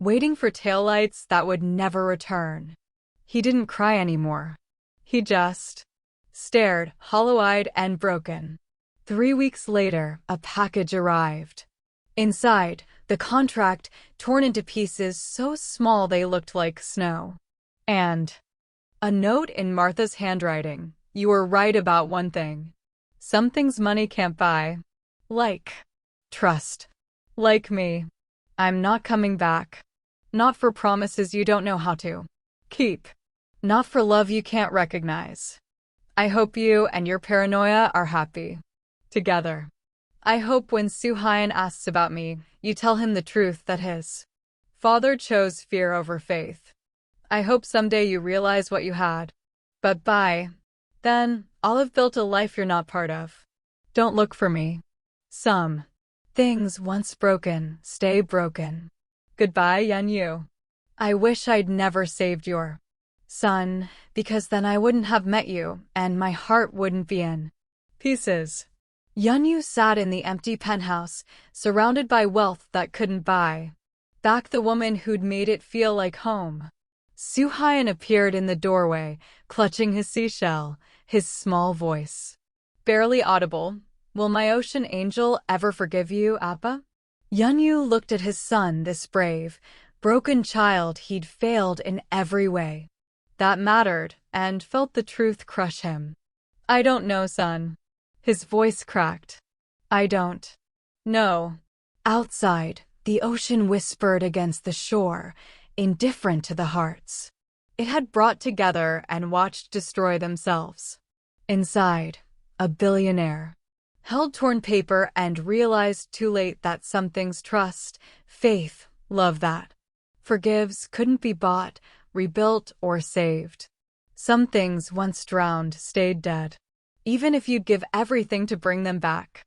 waiting for taillights that would never return. He didn't cry anymore. He just stared, hollow-eyed and broken. 3 weeks later, a package arrived. Inside, the contract, torn into pieces so small they looked like snow. And a note in Martha's handwriting. You were right about one thing. Some things money can't buy. Like trust. Like me. I'm not coming back. Not for promises you don't know how to keep. Not for love you can't recognize. I hope you and your paranoia are happy together. I hope when Soo-hyun asks about me, you tell him the truth that his father chose fear over faith. I hope someday you realize what you had. But by then, I'll have built a life you're not part of. Don't look for me. Some things once broken, stay broken. Goodbye, Yeon-u. I wish I'd never saved your son, because then I wouldn't have met you, and my heart wouldn't be in pieces. Yeon-u sat in the empty penthouse, surrounded by wealth that couldn't buy back the woman who'd made it feel like home. Soo-hyun appeared in the doorway, clutching his seashell, his small voice barely audible. Will my ocean angel ever forgive you, Appa? Yeon-u looked at his son, this brave, broken child he'd failed in every way that mattered, and felt the truth crush him. I don't know, son. His voice cracked. I don't know. Outside, the ocean whispered against the shore, indifferent to the hearts it had brought together and watched destroy themselves. Inside, a billionaire held torn paper and realized too late that some things trust, faith, love that forgives couldn't be bought, rebuilt, or saved. Some things once drowned stayed dead, even if you'd give everything to bring them back.